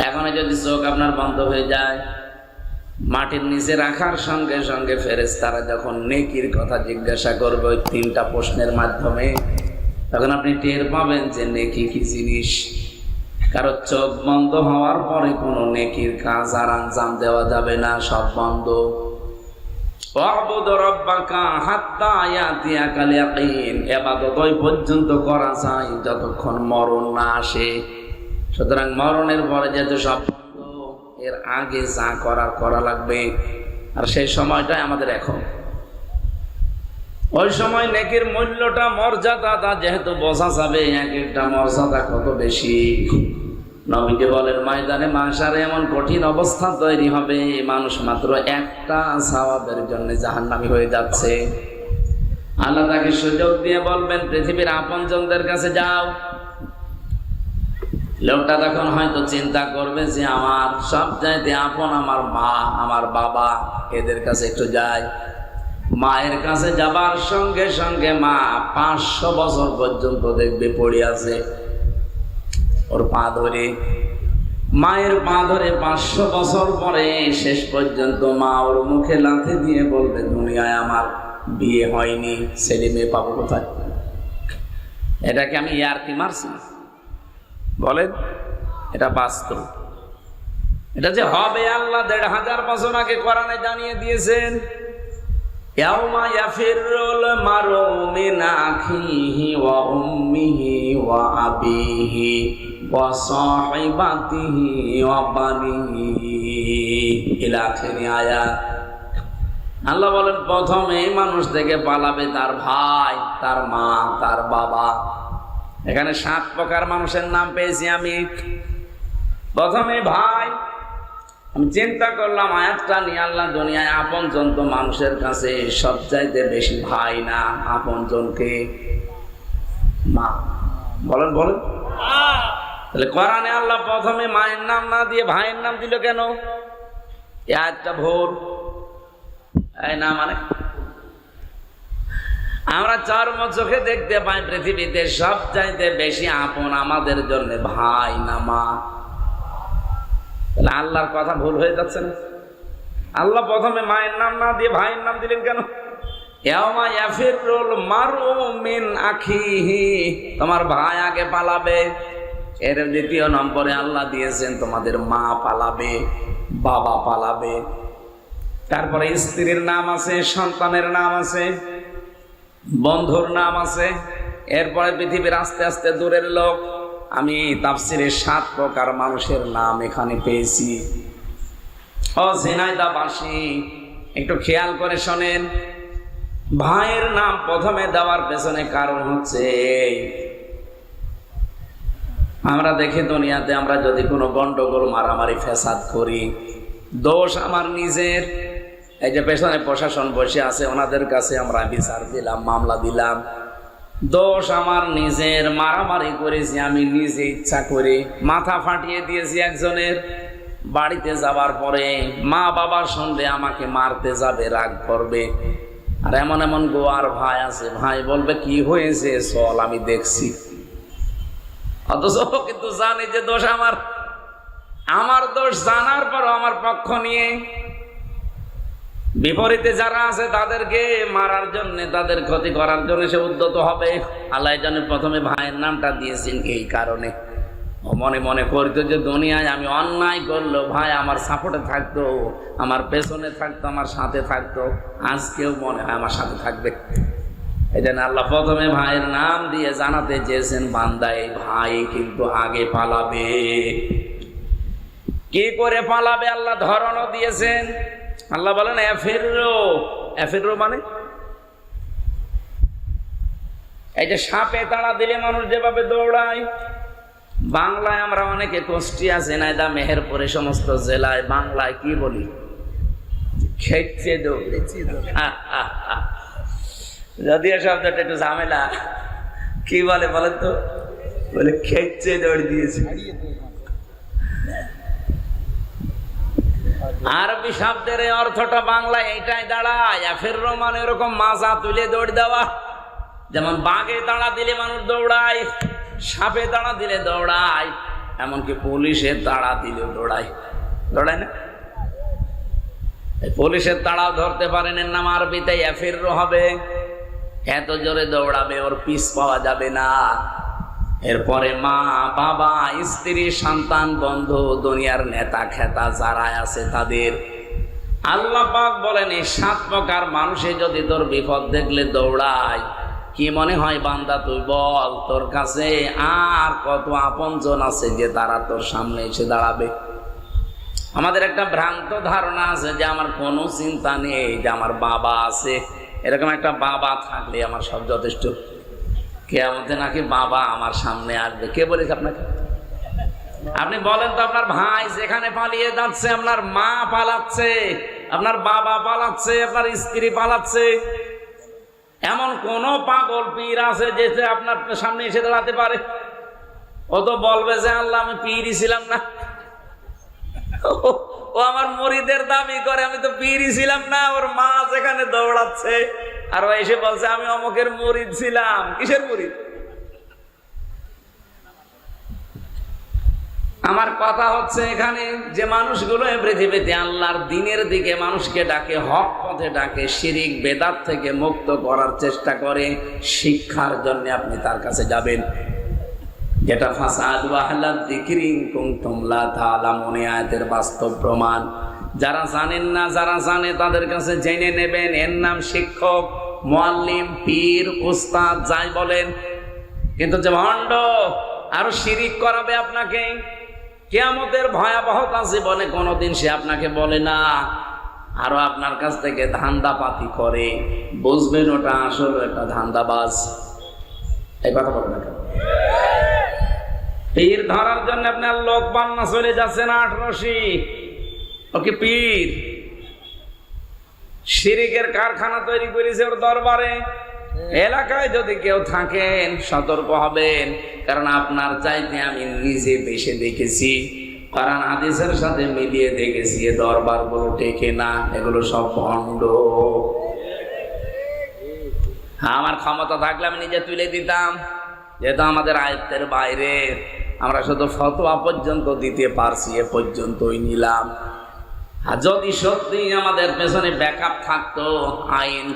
এখন যদি চোখ আপনার বন্ধ হয়ে যায়, মাটির নিচে রাখার সঙ্গে সঙ্গে ফেরেশতারা যখন নেকির কথা জিজ্ঞাসা করবে ওই 3টা প্রশ্নের মাধ্যমে, তখন আপনি টের পাবেন যে নেকি কি জিনিস। কারণ চোখ বন্ধ হওয়ার পরে কোনো নেকির কাজ আর আঞ্জাম দেওয়া যাবে না, সব বন্ধ। ইবাদত ওই পর্যন্ত করা যায় যতক্ষণ মরণ না আসে। সুতরাং মরণের পরে যেহেতু সব বন্ধ, এর আগে যা করা লাগবে, আর সেই সময়টাই আমাদের এখন। ওই সময় নেকির মূল্যটা, মর্যাদাটা যেহেতু বোঝা যাবে, এক একটা মর্যাদা কত বেশি। নবীকে বলেন ময়দানে মাশারে এমন কঠিন অবস্থা তৈরি হবে, মানুষ মাত্র একটা সওয়াবের জন্য জাহান্নামী হয়ে যাচ্ছে। আল্লাহ তাকে সুযোগ দিয়ে বলবেন পৃথিবীর আপনজনদের কাছে যাও। লোকটা তখন হয়তো চিন্তা করবে যে আমার সবচাইতে আপন আমার মা, আমার বাবা, এদের কাছে একটু যাই। মায়ের কাছে যাবার সঙ্গে সঙ্গে মা 500 বছর পর্যন্ত দেখবে পড়ে আছে ওর পা ধরে, মায়ের পা ধরে 500 বছর পরে শেষ পর্যন্ত মা ওর মুখে লাথি দিয়ে বলবে দুনিয়ায় আমার বিয়ে হয়নি, ছেলে মেয়ে পাবো কোথায়? এটাকে আমি ইয়ার্কি মারছি বলেন, এটা বাস্তব। এটা যে হবে আল্লাহ 1500 বছর আগে কোরআনে জানিয়ে দিয়েছেন। ইয়াউমা ইয়াফিরুল মারউ মিন আখিহি ওয়া উম্মিহি ওয়া আবিহি ওয়া সাহিবাতিহি ওয়া বানিহি ইলা আখিরি আয়াত। আল্লাহ বলেন প্রথমে মানুষ থেকে পালাবে তার ভাই, তার মা, তার বাবা। এখানে 7 প্রকার মানুষের নাম পেয়েছি আমি। প্রথমে ভাই। আমি চিন্তা করলাম আয়াতটা নিয়ে, আল্লাহ দুনিয়ায় আপনজন তো মানুষের কাছে সবচাইতে বেশি ভাই না, আপনজনকে মা। বলেন বলেন। তাহলে কোরআনে আল্লাহ প্রথমে মায়ের নাম না দিয়ে ভাইয়ের নাম দিল কেন? এই আয়াতটা ভুল। এই না মানে আমরা চর্ম চোখে দেখতে পাই পৃথিবীতে সবচাইতে বেশি আপন আমাদের জন্য ভাই না মা। তাহলে আল্লাহর কথা ভুল হয়ে যাচ্ছে না? আল্লাহ প্রথমে মায়ের নাম না দিয়ে ভাইয়ের নাম দিলেন কেন? ইয়াউমা ইয়াফিরুল মারউ মিন আখিহি, তোমার ভাই আগে পালাবে। এর দ্বিতীয় নম্বরে আল্লাহ দিয়েছেন তোমাদের মা পালাবে, বাবা পালাবে। তারপরে স্ত্রীর নাম আছে, সন্তানের নাম আছে, বন্ধুর নাম আছে। এরপরে পৃথিবীর আস্তে আস্তে দূরের লোক। আমি তাফসিরে 7 প্রকার মানুষের নাম এখানে পেয়েছি। ও ঝিনাইদহবাসী, একটু খেয়াল করে শোনেন। ভাইয়ের নাম প্রথমে দেওয়ার পেছনে কারণ হচ্ছে আমরা দেখি দুনিয়াতে আমরা যদি কোনো গন্ডগোল, মারামারি, ফ্যাসাদ করি, দোষ আমার নিজের। এই যে পেছনে প্রশাসন বসে আছে, ওনাদের কাছে আমরা বিচার দিলাম, মামলা দিলাম, দোষ আমার নিজের। মারামারি করেছি আমি নিজে ইচ্ছা করে, মাথা ফাটিয়ে দিয়েছি একজনের। বাড়িতে যাবার পরে মা বাবা শুনলে আমাকে মারতে যাবে, রাগ করবে। আর এমন এমন গোয়ার ভাই আছে, ভাই বলবে কি হয়েছে চল আমি দেখছি, অথচ কিন্তু জানি যে দোষ আমার। আমার দোষ জানার পর আমার পক্ষ নিয়ে বিপরীতে যারা আছে তাদেরকে মারার জন্য, তাদের ক্ষতি করার জন্য সে উদ্যত হবে। আল্লাহ জানে প্রথমে ভাইয়ের নামটা দিয়েছেন এই কারণে। মনে মনে করতো যে দুনিয়ায় আমি অন্যায় করলো, ভাই আমার সাপোর্টে থাকতো, আমার পেছনে থাকতো, আমার সাথে থাকতো, আজকেও মনে হয় আমার সাথে থাকবে। এই জন্য আল্লাহ প্রথমে ভাইয়ের নাম দিয়ে জানাতে চেয়েছেন বান্দা এই ভাই কিন্তু আগে পালাবে। কি করে পালাবে আল্লাহ ধরনও দিয়েছেন। আল্লাহ বলেন এফিরো। এফিরো মানে এই যে সাপে তাড়া দিলে মানুষ যেভাবে দৌড়ায়, বাংলায় আমরা অনেকে কুষ্টিয়া, ঝিনাইদহ, মেহেরপুরে সমস্ত জেলায় বাংলায় কি বলি? খেচ্ছে দৌড়েছি। যদিও শব্দটা একটু ঝামেলা। কি বলে বলেন তো? বলে খেচ্ছে দৌড় দিয়েছি। আরবি শব্দের অর্থটা বাংলায় এইটাই দাঁড়ায়। ফেররো মানে এরকম মাজা তুলে দৌড় দেওয়া। যেমন বাঘে তাড়া দিলে মানুষ দৌড়ায়, সাপে তাড়া দিলে দৌড়ায়, এমনকি পুলিশে তাড়া দিলেও দৌড়ায়, দৌড়ায় না? পুলিশের তাড়াও ধরতে পারেন, এর নাম আরবিতে ইয়াফিরু হবে। এত জোরে দৌড়াবে, ওর পিছ পাওয়া যাবে না। এরপরে মা, বাবা, স্ত্রী, সন্তান, বন্ধু, দুনিয়ার নেতা খেতা যারা আছে তাদের। আল্লাহ পাক বলেন এই 7 প্রকার মানুষে যদি তোর বিপদ দেখলে দৌড়ায়, কি মনে হয় বান্দা তুই বল তোর কাছে আর কত আপনজন আছে যে তারা তোর সামনে এসে দাঁড়াবে? আমাদের একটা ভ্রান্ত ধারণা আছে যে আমার কোনো চিন্তা নেই, যে আমার বাবা আছে, এরকম একটা বাবা থাকলে আমার সব যথেষ্ট। কিয়ামতে নাকি বাবা আমার সামনে আসবে। কে বলেছে আপনাকে? আপনি বলেন তো, আপনার ভাই যেখানে পালিয়ে যাচ্ছে, আপনার মা পালাচ্ছে, আপনার বাবা পালাচ্ছে, আপনার স্ত্রী পালাচ্ছে, এমন কোন পাগল পীর আছে যে আপনার সামনে এসে দাঁড়াতে পারে? ও তো বলবে যে আল্লাহ আমি পীরই ছিলাম না। ও আমার মুরিদের দাবি করে, আমি তো পীরই ছিলাম না। ওর মা যেখানে দৌড়াচ্ছে আর ও এসে বলছে আমি অমুকের মুরিদ ছিলাম। কিসের মুরিদ? আমার কথা হচ্ছে এখানে যে মানুষগুলো পৃথিবীতে আল্লাহর দ্বীনের দিকে মানুষকে ডাকে, হক পথে ডাকে, শিরিক বেদাত থেকে মুক্ত করার চেষ্টা করে, শিক্ষার জন্য আপনি তার কাছে যাবেন। যেটা ফাসাদু আহলাদ যিকরি ইন কুনতুম লা তা'লামুন, আয়াতের বাস্তব প্রমাণ। যারা জানেন না, যারা জানে তাদের কাছে জেনে নেবেন। এর নাম শিক্ষক, মুআল্লিম, পীর, উস্তাদ, যাই বলেন। কিন্তু যে ভণ্ড আরো শিরিক করাবে আপনাকে, কিয়ামতের ভয়াবহতা জীবনে কোনোদিন সে আপনাকে বলে না, আরো আপনার কাছ থেকে ধান্দাপাতি করে, বুঝবেন ওটা আসলে একটা ধান্দাবাজ। এই কথা বলেন না কেন? পীর ধরার জন্য আপনার লোক বান্না চলে যাচ্ছেন 1800। ওকে পীর শিরিকের কারখানা তৈরি করেছে ওর দরবারে। এলাকায় যদি কেউ থাকেন সতর্ক হবেন, কারণ আপনার চাইতে আমি নিজে বেশি দেখেছি, কারণ হাদিসের সাথে মিলিয়ে দেখেছি এ দরবার গুলো টেকে না, এগুলো সব ভণ্ড। আমার ক্ষমতা থাকলে আমি নিজে তুলে দিতাম, যেহেতু আমাদের আয়ত্তের বাইরে, আমরা শুধু ফতোয়া পর্যন্ত দিতে পারছি, এ পর্যন্তই নিলাম। আর যদি সত্যি আমাদের পেছনে ব্যাকআপ থাকতো, আইন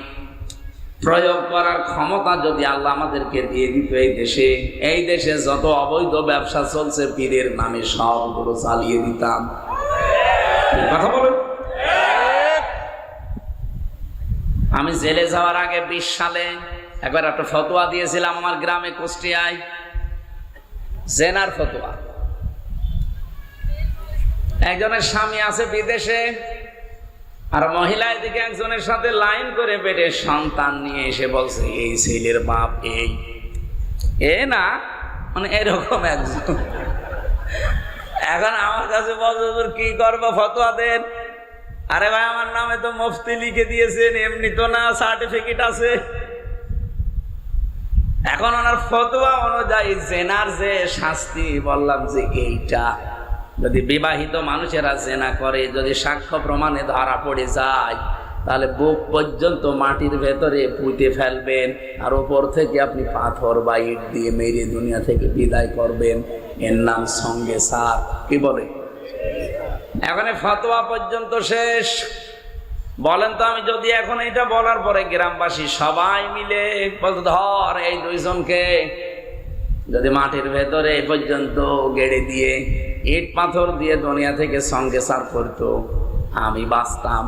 প্রয়োগ করার ক্ষমতা যদি আল্লাহ আমাদেরকে দিয়ে দিত, এই দেশে যত অবৈধ ব্যবসা চলছে পীরের নামে সবগুলো চালিয়ে দিতাম। কথা বলুন। আমি জেলে যাওয়ার আগে 20 সালে একবার একটা ফতোয়া দিয়েছিলাম আমার গ্রামে কুষ্টিয়ায়, জেনার ফতোয়া। একজনের স্বামী আছে বিদেশে, আর মহিলা এদিকে একজনের সাথে লাইন করে পেটে সন্তান নিয়ে এসে বলছে এই ছেলের বাপ এই না, মানে এরকম একজন। এখন আমার কাছে বলছে কি করবো, ফতোয়া দেন। আরে ভাই আমার নামে তো মুফতি লিখে দিয়েছেন, এমনি তো না, সার্টিফিকেট আছে। এখন ওনার ফতোয়া অনুযায়ী জেনার যে শাস্তি, বললাম যে এইটা যদি বিবাহিত মানুষেরা জেনা করে, যদি সাক্ষ্য প্রমাণে ধরা পড়ে যায়, তাহলে বুক পর্যন্ত মাটির ভেতরে পুঁতে ফেলবেন, আর উপর থেকে আপনি পাথর বা ইট দিয়ে মেরে দুনিয়া থেকে বিদায় করবেন। এর নাম সঙ্গে সার। কি বলে? এখন ফতোয়া পর্যন্ত শেষ। বলেন তো, আমি যদি এখন এটা বলার পরে গ্রামবাসী সবাই মিলে বলতো ধর এই 2 জনকে, যদি মাটির ভেতরে এ পর্যন্ত গেড়ে দিয়ে ইট পাথর দিয়ে দুনিয়া থেকে সঙ্গে সার করতো, আমি বাঁচতাম?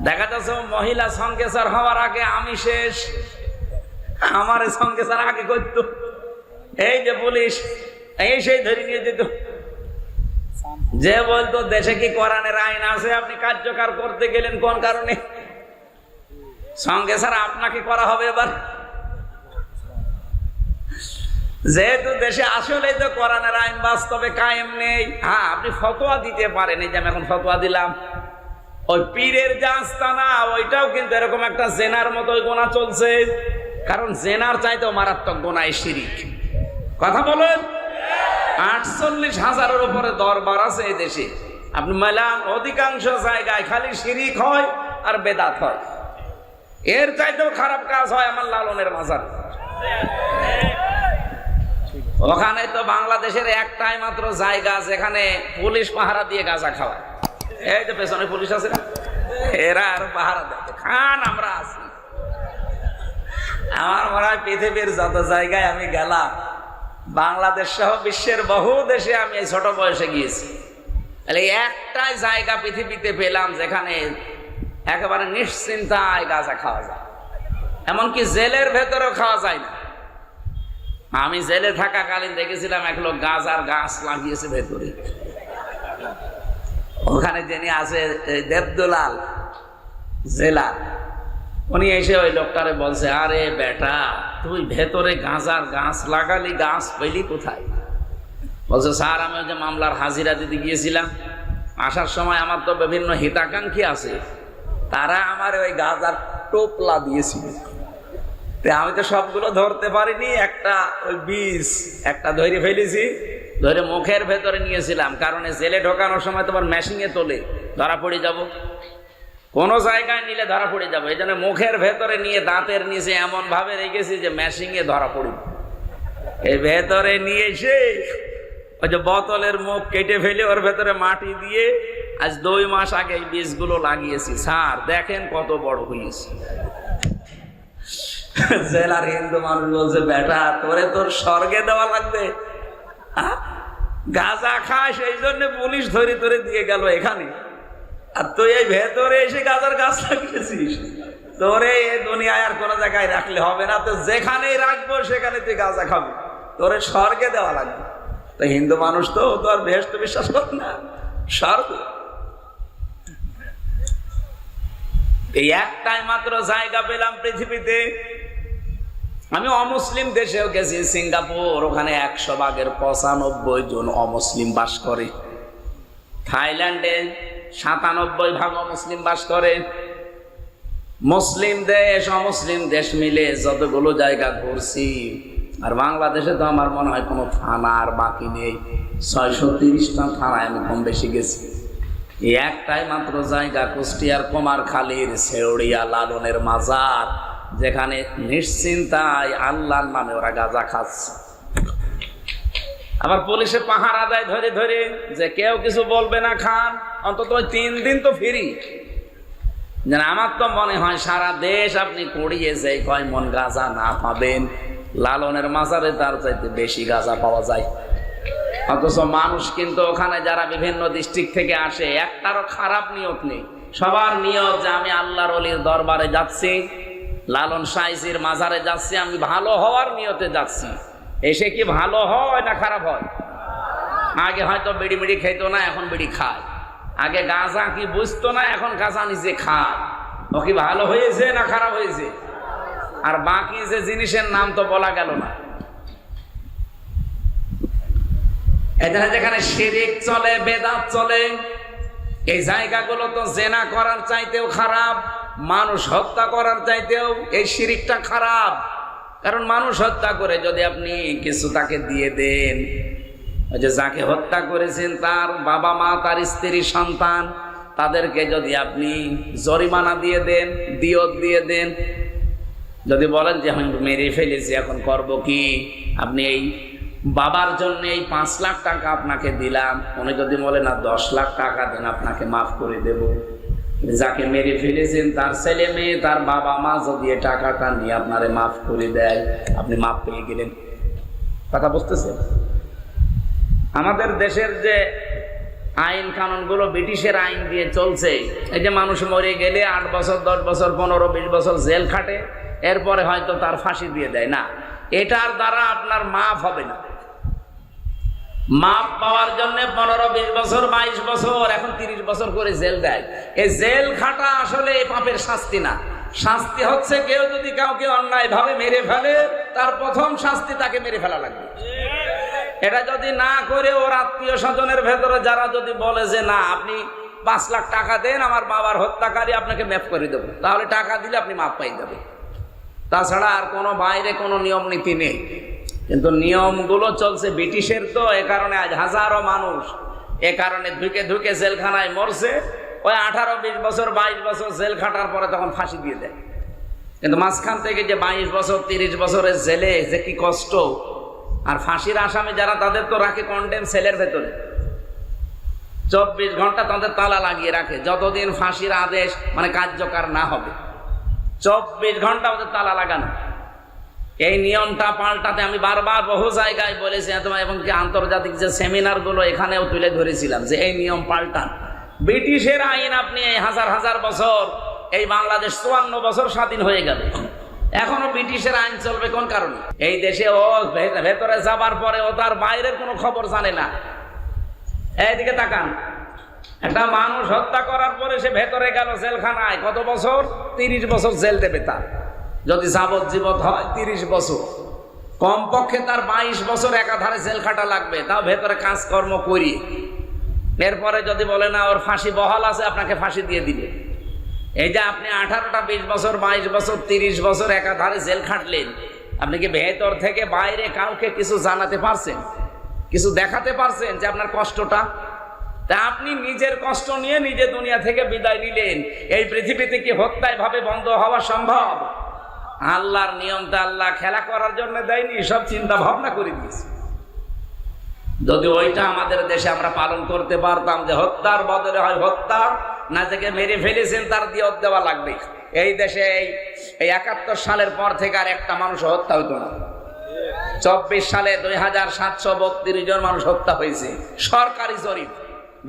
দেখা যাচ্ছে মহিলা সঙ্গে সার হওয়ার আগে আমি শেষ, আমার সঙ্গে সার আগে করতো। এই যে পুলিশ এই সেই ধরে নিয়ে যেত, যে বলতো দেশে কি কোরআনের আইন আছে, আপনি কার্যকর করতে গেলেন কোন কারণে? সঙ্গে স্যার আপনাকে করা হবে এবার, যেহেতু দেশে আসলে তো কোরআনের আইন বাস্তবে কায়েম নেই। হ্যাঁ, আপনি ফতোয়া দিতে পারেন, এই যে আমি এখন ফতোয়া দিলাম, ওই পীরের যে আস্তানা ওইটাও কিন্তু এরকম একটা জেনার মতোই গোনা চলছে, কারণ জেনার চাইতেও মারাত্মক গোনা শিরিক। কথা বলেন। 48,000-এর উপরে দরবার আছে এই দেশে। আপনি মেলান অধিকাংশ জায়গায় খালি শিরিক হয় আর বেদাত হয়, এর চাইতেও খারাপ কাজ হয় আমার লালনের মাজার। ওখানে তো বাংলাদেশের একটাই মাত্র জায়গা যেখানে পুলিশ পাহারা দিয়ে গাঁজা খাওয়ায়। এই যে পেছনে পুলিশ আছে না, এরা আর পাহারা দেয়, খান আমরা আছি। আমার মনে হয় পৃথিবীর যত জায়গায় আমি গেলাম, বাংলাদেশ সহ বিশ্বের বহু দেশে আমি এই ছোট বয়সে গিয়েছি, তাহলে একটাই জায়গা পৃথিবীতে পেলাম যেখানে একেবারে নিশ্চিন্তায় গাঁজা খাওয়া যায়, এমনকি জেলের ভেতরেও খাওয়া যায় না। আমি জেলে থাকাকালীন দেখেছিলাম এক লোক গাঁজার গাছ লাগিয়েছে ভেতরে। ওখানে যিনি আছে দেবদুলাল জেলা, উনি এসে ওই লোকটারে বলছে, আরে বেটা তুই ভেতরে গাঁজার গাছ লাগালি, গাছ পেলি কোথায়? বলছে, স্যার আমি ওই যে মামলার হাজিরা দিতে গিয়েছিলাম, আসার সময় আমার তো বিভিন্ন হিতাকাঙ্ক্ষী আছে, তারা আমার ওই গাঁজার টোপলা দিয়েছিল, আমি তো সবগুলো ধরতে পারিনি, একটা ওই বীজ একটা ধরে ফেলেছি, ধরে মুখের ভেতরে নিয়েছিলাম, কারণ জেলে ঢোকানোর সময় তোমার মেশিনে তোলে, ধরা পড়ে যাব, কোনো জায়গায় নিলে ধরা পড়ে যাবো, এই জন্য মুখের ভেতরে নিয়ে দাঁতের নিচে এমন ভাবে রেখেছি যে মেশিনে ধরা পড়ি। এই ভেতরে নিয়ে এসে ওই যে বোতলের মুখ কেটে ফেলে ওর ভেতরে মাটি দিয়ে আজ 2 মাস আগে এই বীজগুলো লাগিয়েছি, স্যার দেখেন কত বড় হয়েছে। জেলার হিন্দু মানুষ বলছে, বেটা তোরে তোর স্বর্গে দেওয়া লাগবে, গাঁজা খাস এই জন্য পুলিশ ধরে ধরে দিয়ে গেল এখানে, আর তুই এই ভেতরে এসে গাঁজার গাছ লাগিয়েছিস, তোরে এই দুনিয়ায় আর কোনো জায়গায় রাখলে হবে না, তো যেখানেই রাখবো সেখানে তুই গাঁজা খাবি, তোরে স্বর্গে দেওয়া লাগবে। তো হিন্দু মানুষ তো আর বেহেশতে বিশ্বাস করে না, স্বর্গ। এই একটাই মাত্র জায়গা পেলাম পৃথিবীতে। আমি অমুসলিম দেশেও গেছি, সিঙ্গাপুর, ওখানে 100 ভাগের 95 জন অমুসলিম বাস করে। থাইল্যান্ডে 97 ভাগ অমুসলিম বাস করে। মুসলিম দেশ অমুসলিম দেশ মিলে যতগুলো জায়গা ঘুরছি, আর বাংলাদেশে তো আমার মনে হয় কোনো থানা আর বাকি নেই, 630টা থানায় আমি কম বেশি গেছি। এই একটাই মাত্র জায়গা কুষ্টিয়ার কুমারখালীর শেওড়িয়া লালনের মাজার, যেখানে নিশ্চিন্তায় আল্লাহর নামে ওরা গাঁজা খাচ্ছে। আবার পুলিশে পাহারা দেয় ধরে ধরে যে কেউ কিছু বলবে না, খান, অন্তত 3 দিন তো ফিরি। আমার তো মনে হয় সারা দেশ আপনি কুড়িয়ে যে কয় মন গাঁজা না পাবেন, লালনের মাজারে তার চাইতে বেশি গাঁজা পাওয়া যায়। অথচ মানুষ কিন্তু ওখানে যারা বিভিন্ন ডিস্ট্রিক্ট থেকে আসে, একটারও খারাপ নিয়ত নেই, সবার নিয়ত যে আমি আল্লাহর ওলির দরবারে যাচ্ছি, লালন সাইজির মাজারে যাচ্ছি, আমি ভালো হওয়ার নিয়তে যাচ্ছি। এসে কি ভালো হয় না খারাপ হয়? আগে হয়তো বিড়ি মিড়ি খেত না, এখন বিড়ি খায়। আগে গাঁজা কি বুঝতো না, এখন গাঁজা নিজে খায়। ও কি ভালো হয়েছে না খারাপ হয়েছে? আর বাকি যে জিনিসের নাম তো বলা গেল না। এখানে যেখানে শিরিক চলে, বেদাত চলে, এই জায়গাগুলো তো জেনা করার চাইতেও খারাপ, মানুষ হত্যা করার চাইতেও এই শিরিকটা খারাপ। কারণ মানুষ হত্যা করে যদি আপনি কিছু তাকে দিয়ে দেন, ওই যে যাকে হত্যা করেছেন তার বাবা মা, তার স্ত্রী, সন্তান, তাদেরকে যদি আপনি জরিমানা দিয়ে দেন, দিয়ত দিয়ে দেন, যদি বলেন যে আমি মেরে ফেলেছি এখন করব কি, আপনি এই বাবার জন্য এই 5 লাখ টাকা আপনাকে দিলাম, উনি যদি বলে না 10 লাখ টাকা দেন আপনাকে মাফ করে দেব, যাকে মেরে ফেলেছেন তার ছেলে মেয়ে, তার বাবা মা যদি এই টাকাটা নিয়ে আপনারে মাফ করে দেয়, আপনি মাফ পেয়ে গেলেন। কথা বুঝতেছেন? আমাদের দেশের যে আইন কানুনগুলো ব্রিটিশের আইন দিয়ে চলছে, এই যে মানুষ মরে গেলে 8 বছর 10 বছর 15-20 বছর জেল খাটে, এরপরে হয়তো তার ফাঁসি দিয়ে দেয় না, এটার দ্বারা আপনার মাফ হবে না। মাপ পাওয়ার জন্য 15-20 বছর 22 বছর, এখন 30 বছর করে জেল দেয়। এই জেল খাটা আসলে এই পাপের শাস্তি না। শাস্তি হচ্ছে কেউ যদি কাউকে অন্যায় ভাবে মেরে ফেলে, তার প্রথম শাস্তি তাকে মেরে ফেলা লাগবে। এটা যদি না করে ওর আত্মীয় স্বজনের ভেতরে যারা যদি বলে যে না আপনি 5 লাখ টাকা দেন, আমার বাবার হত্যাকারী আপনাকে মাফ করে দেবো, তাহলে টাকা দিলে আপনি মাফ পাই যাবেন। তাছাড়া আর কোনো বাইরে কোনো নিয়ম নীতি নেই। কিন্তু নিয়মগুলো চলছে ব্রিটিশের, তো এ কারণে আজ হাজারো মানুষ এ কারণে ধুকে ধুকে জেলখানায় মরছে। ওই 18-20 বছর 22 বছর জেল খাটার পরে তখন ফাঁসি দিয়ে দেয়। কিন্তু মাঝখান থেকে যে 22 বছর 30 বছরের জেলে যে কি কষ্ট, আর ফাঁসির আসামি যারা তাদের তো রাখে কন্ডেম সেলের ভেতরে, 24 ঘন্টা তাদের তালা লাগিয়ে রাখে, যতদিন ফাঁসির আদেশ মানে কার্যকর না হবে 24 ঘন্টা ওদের তালা লাগানো। এই নিয়মটা পাল্টাতে আমি বারবার বহু জায়গায় বলেছি, এবং কি আন্তর্জাতিক যে সেমিনারগুলো এখানেও তুলে ধরেছিলাম যে এই নিয়ম পাল্টান। ব্রিটিশের আইন আপনি এই হাজার হাজার বছর, এই বাংলাদেশ 54 বছর স্বাধীন হয়ে গেল, এখনো ব্রিটিশের আইন চলবে কোন কারণে? এই দেশে ও ভেতরে যাবার পরে ও তার বাইরের কোনো খবর জানে না। এইদিকে তাকান, একটা মানুষ হত্যা করার পরে সে ভেতরে গেল জেলখানায়, কত বছর? 30 বছর জেল দেবে তার, যদি যাবজ্জীবন হয় 30 বছর, কমপক্ষে তার 22 বছর একাধারে জেল খাটা লাগবে, তাও ভেতরে কাজকর্ম করি। এরপরে যদি বলে না ওর ফাঁসি বহাল আছে, আপনাকে ফাঁসি দিয়ে দিবে। এই যে আপনি 18টা 20 বছর 22 বছর 30 বছর একাধারে জেল খাটলেন, আপনি কি ভেতর থেকে বাইরে কাউকে কিছু জানাতে পারছেন, কিছু দেখাতে পারছেন যে আপনার কষ্টটা? তা আপনি নিজের কষ্ট নিয়ে নিজে দুনিয়া থেকে বিদায় নিলেন। এই পৃথিবীতে কি হত্যায় ভাবে বন্ধ হওয়া সম্ভব? আল্লাহর নিয়মটা আল্লাহ খেলা করার জন্য দেয়নি, সব চিন্তা ভাবনা করে দিয়েছে। যদি ওইটা আমাদের দেশে আমরা পালন করতে পারতাম যে হত্যার বদলে হয় হত্যা, না থেকে মেরে ফেলেছেন তার দিয়ে দেওয়া লাগবে, এই দেশে এই 71 সালের পর থেকে আর একটা মানুষ হত্যা হতো না। 24 সালে 2732 জন মানুষ হত্যা হয়েছে, সরকারি জরিপ,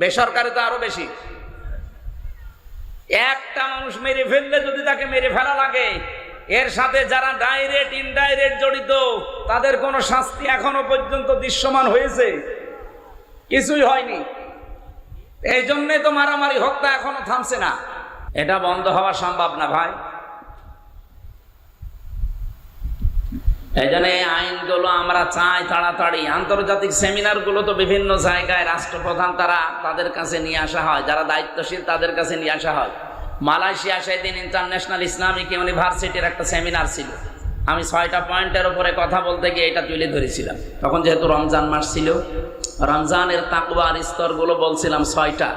বেসরকারি তো আরো বেশি। একটা মানুষ মেরে ফেললে যদি তাকে মেরে ফেলা লাগে, এর সাথে যারা ডাইরেক্ট ইনডাইরেক্ট জড়িত তাদের কোনো শাস্তি এখনো পর্যন্ত দৃশ্যমান হয়েছে? কিছুই হয়নি। এই জন্যে তো মারামারি হত্যা এখনো থামছে না। এটা বন্ধ হওয়া সম্ভব না ভাই। এই জন্য এই আইনগুলো আমরা চাই তাড়াতাড়ি। আন্তর্জাতিক সেমিনারগুলো তো বিভিন্ন জায়গায় রাষ্ট্রপ্রধান তাদের কাছে নিয়ে আসা হয়, যারা দায়িত্বশীল তাদের কাছে নিয়ে আসা হয়। মালয়েশিয়া সেদিন ইন্টারন্যাশনাল ইসলামিক ইউনিভার্সিটির একটা সেমিনার ছিল, আমি 6টা পয়েন্টের উপরে কথা বলতে গিয়ে এটা তুলে ধরেছিলাম। তখন যেহেতু রমজান মাস ছিল, রমজানের তাকওয়ার স্তরগুলো বলছিলাম 6টা,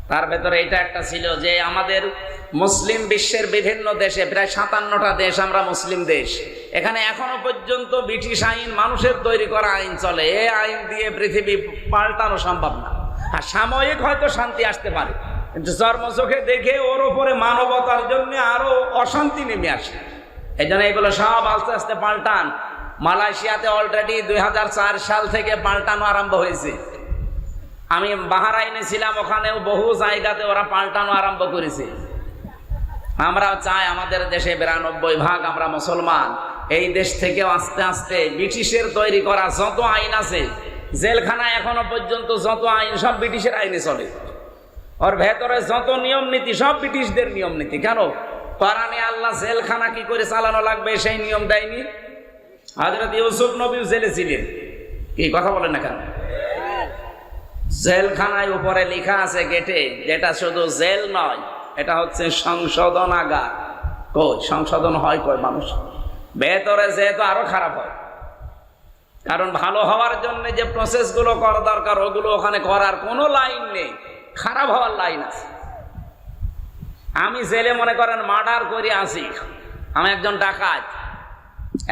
তার ভেতরে এটা একটা ছিল যে আমাদের মুসলিম বিশ্বের বিভিন্ন দেশে, প্রায় 57টা দেশ আমরা মুসলিম দেশ, এখানে এখনো পর্যন্ত ব্রিটিশ আইন, মানুষের তৈরি করা আইন চলে। এই আইন দিয়ে পৃথিবী পাল্টানো সম্ভব না। আর সাময়িক হয়তো শান্তি আসতে পারে, কিন্তু চর্মচোখে দেখে ওর উপরে মানবতার জন্য আরো অশান্তি নেমে আসে। এই জন্য এগুলো সব আস্তে আস্তে পাল্টান। মালয়েশিয়াতে অলরেডি 2004 সাল থেকে পাল্টানো আরম্ভ হয়েছে। আমি বাহরাইনে ছিলাম, ওখানেও বহু জায়গাতে ওরা পাল্টানো আরম্ভ করেছে। আমরা চাই আমাদের দেশে 92% আমরা মুসলমান, এই দেশ থেকেও আস্তে আস্তে ব্রিটিশের তৈরি করা যত আইন আছে, জেলখানা এখনো পর্যন্ত যত আইন সব ব্রিটিশের আইনে চলে। ওর ভেতরে যত নিয়ম নীতি সব ব্রিটিশদের নিয়ম নীতি। কেন? কোরআনে আল্লাহ জেলখানা কি করে চালানো লাগবে সেই নিয়ম দেয়নি? হযরত ইউসুফ নবীও জেলে ছিলেন, কি কথা বলেন না কেন? জেলখানায় উপরে লেখা আছে গেটে, যেটা শুধু জেল নয়, এটা হচ্ছে সংশোধনাগার। কই সংশোধন হয় কই মানুষ? ভেতরে যেহেতু আরো খারাপ হয়, কারণ ভালো হওয়ার জন্য যে প্রসেসগুলো করা দরকার ওগুলো ওখানে করার কোনো লাইন নেই, খারাপ হওয়ার লাইন আছে। আমি জেলে মনে করেন মার্ডার করে আসি, আমি একজন ডাকাত,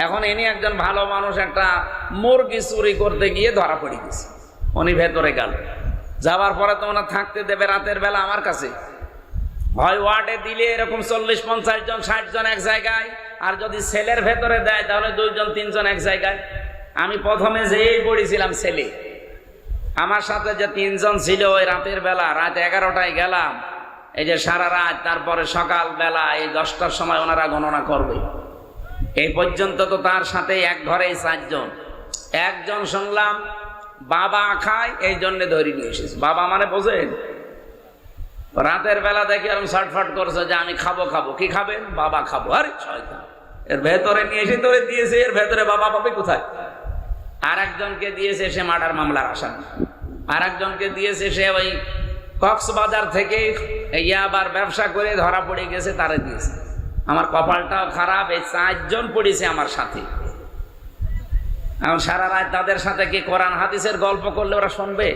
এখন ইনি একজন ভালো মানুষ একটা মুরগি চুরি করতে গিয়ে ধরা পড়ে গেছে, উনি ভেতরে গেল, যাওয়ার পরে তো ওনার থাকতে দেবে রাতের বেলা আমার কাছে, হয় ওয়ার্ডে দিলে এরকম 40-50 জন 60 জন এক জায়গায়, আর যদি সেলের ভেতরে দেয় তাহলে 2 জন 3 জন এক জায়গায়। আমি প্রথমে যেই পড়েছিলাম সেলে, আমার সাথে যে 3 জন ছিল, ওই রাতের বেলা রাত 11টায় গেলাম, এই যে সারা রাত, তারপরে সকাল বেলা এই 10টার সময় ওনারা গণনা করবে। এই পর্যন্ত তো তার সাথে এক ঘরেই 4 জন। একজন শুনলাম বাবা খায়, এই জন্য ধরে নিয়ে এসেছে। বাবা মানে বোঝেন? রাতের বেলা দেখি এরকম ছটফট করছে যে আমি খাবো খাবো। কি খাবেন? বাবা খাবো। আরে শয়তান, এর ভেতরে নিয়ে এসে ধরে দিয়েছে, এর ভেতরে বাবা পাবে কোথায়? আর একজনকে দিয়েছে সে মার্ডার মামলার আসামি, আর একজনকে দিয়েছে সে ওই কক্সবাজার থেকে ইয়াবার ব্যবসা করে ধরা পড়ে গেছে, তারে দিয়েছে। আমার কপালটাও খারাপ, এই 4 জন পড়েছে আমার সাথে। এখন সারা রাত তাদের সাথে কি কোরআন হাদিসের গল্প করলে ওরা শুনবে?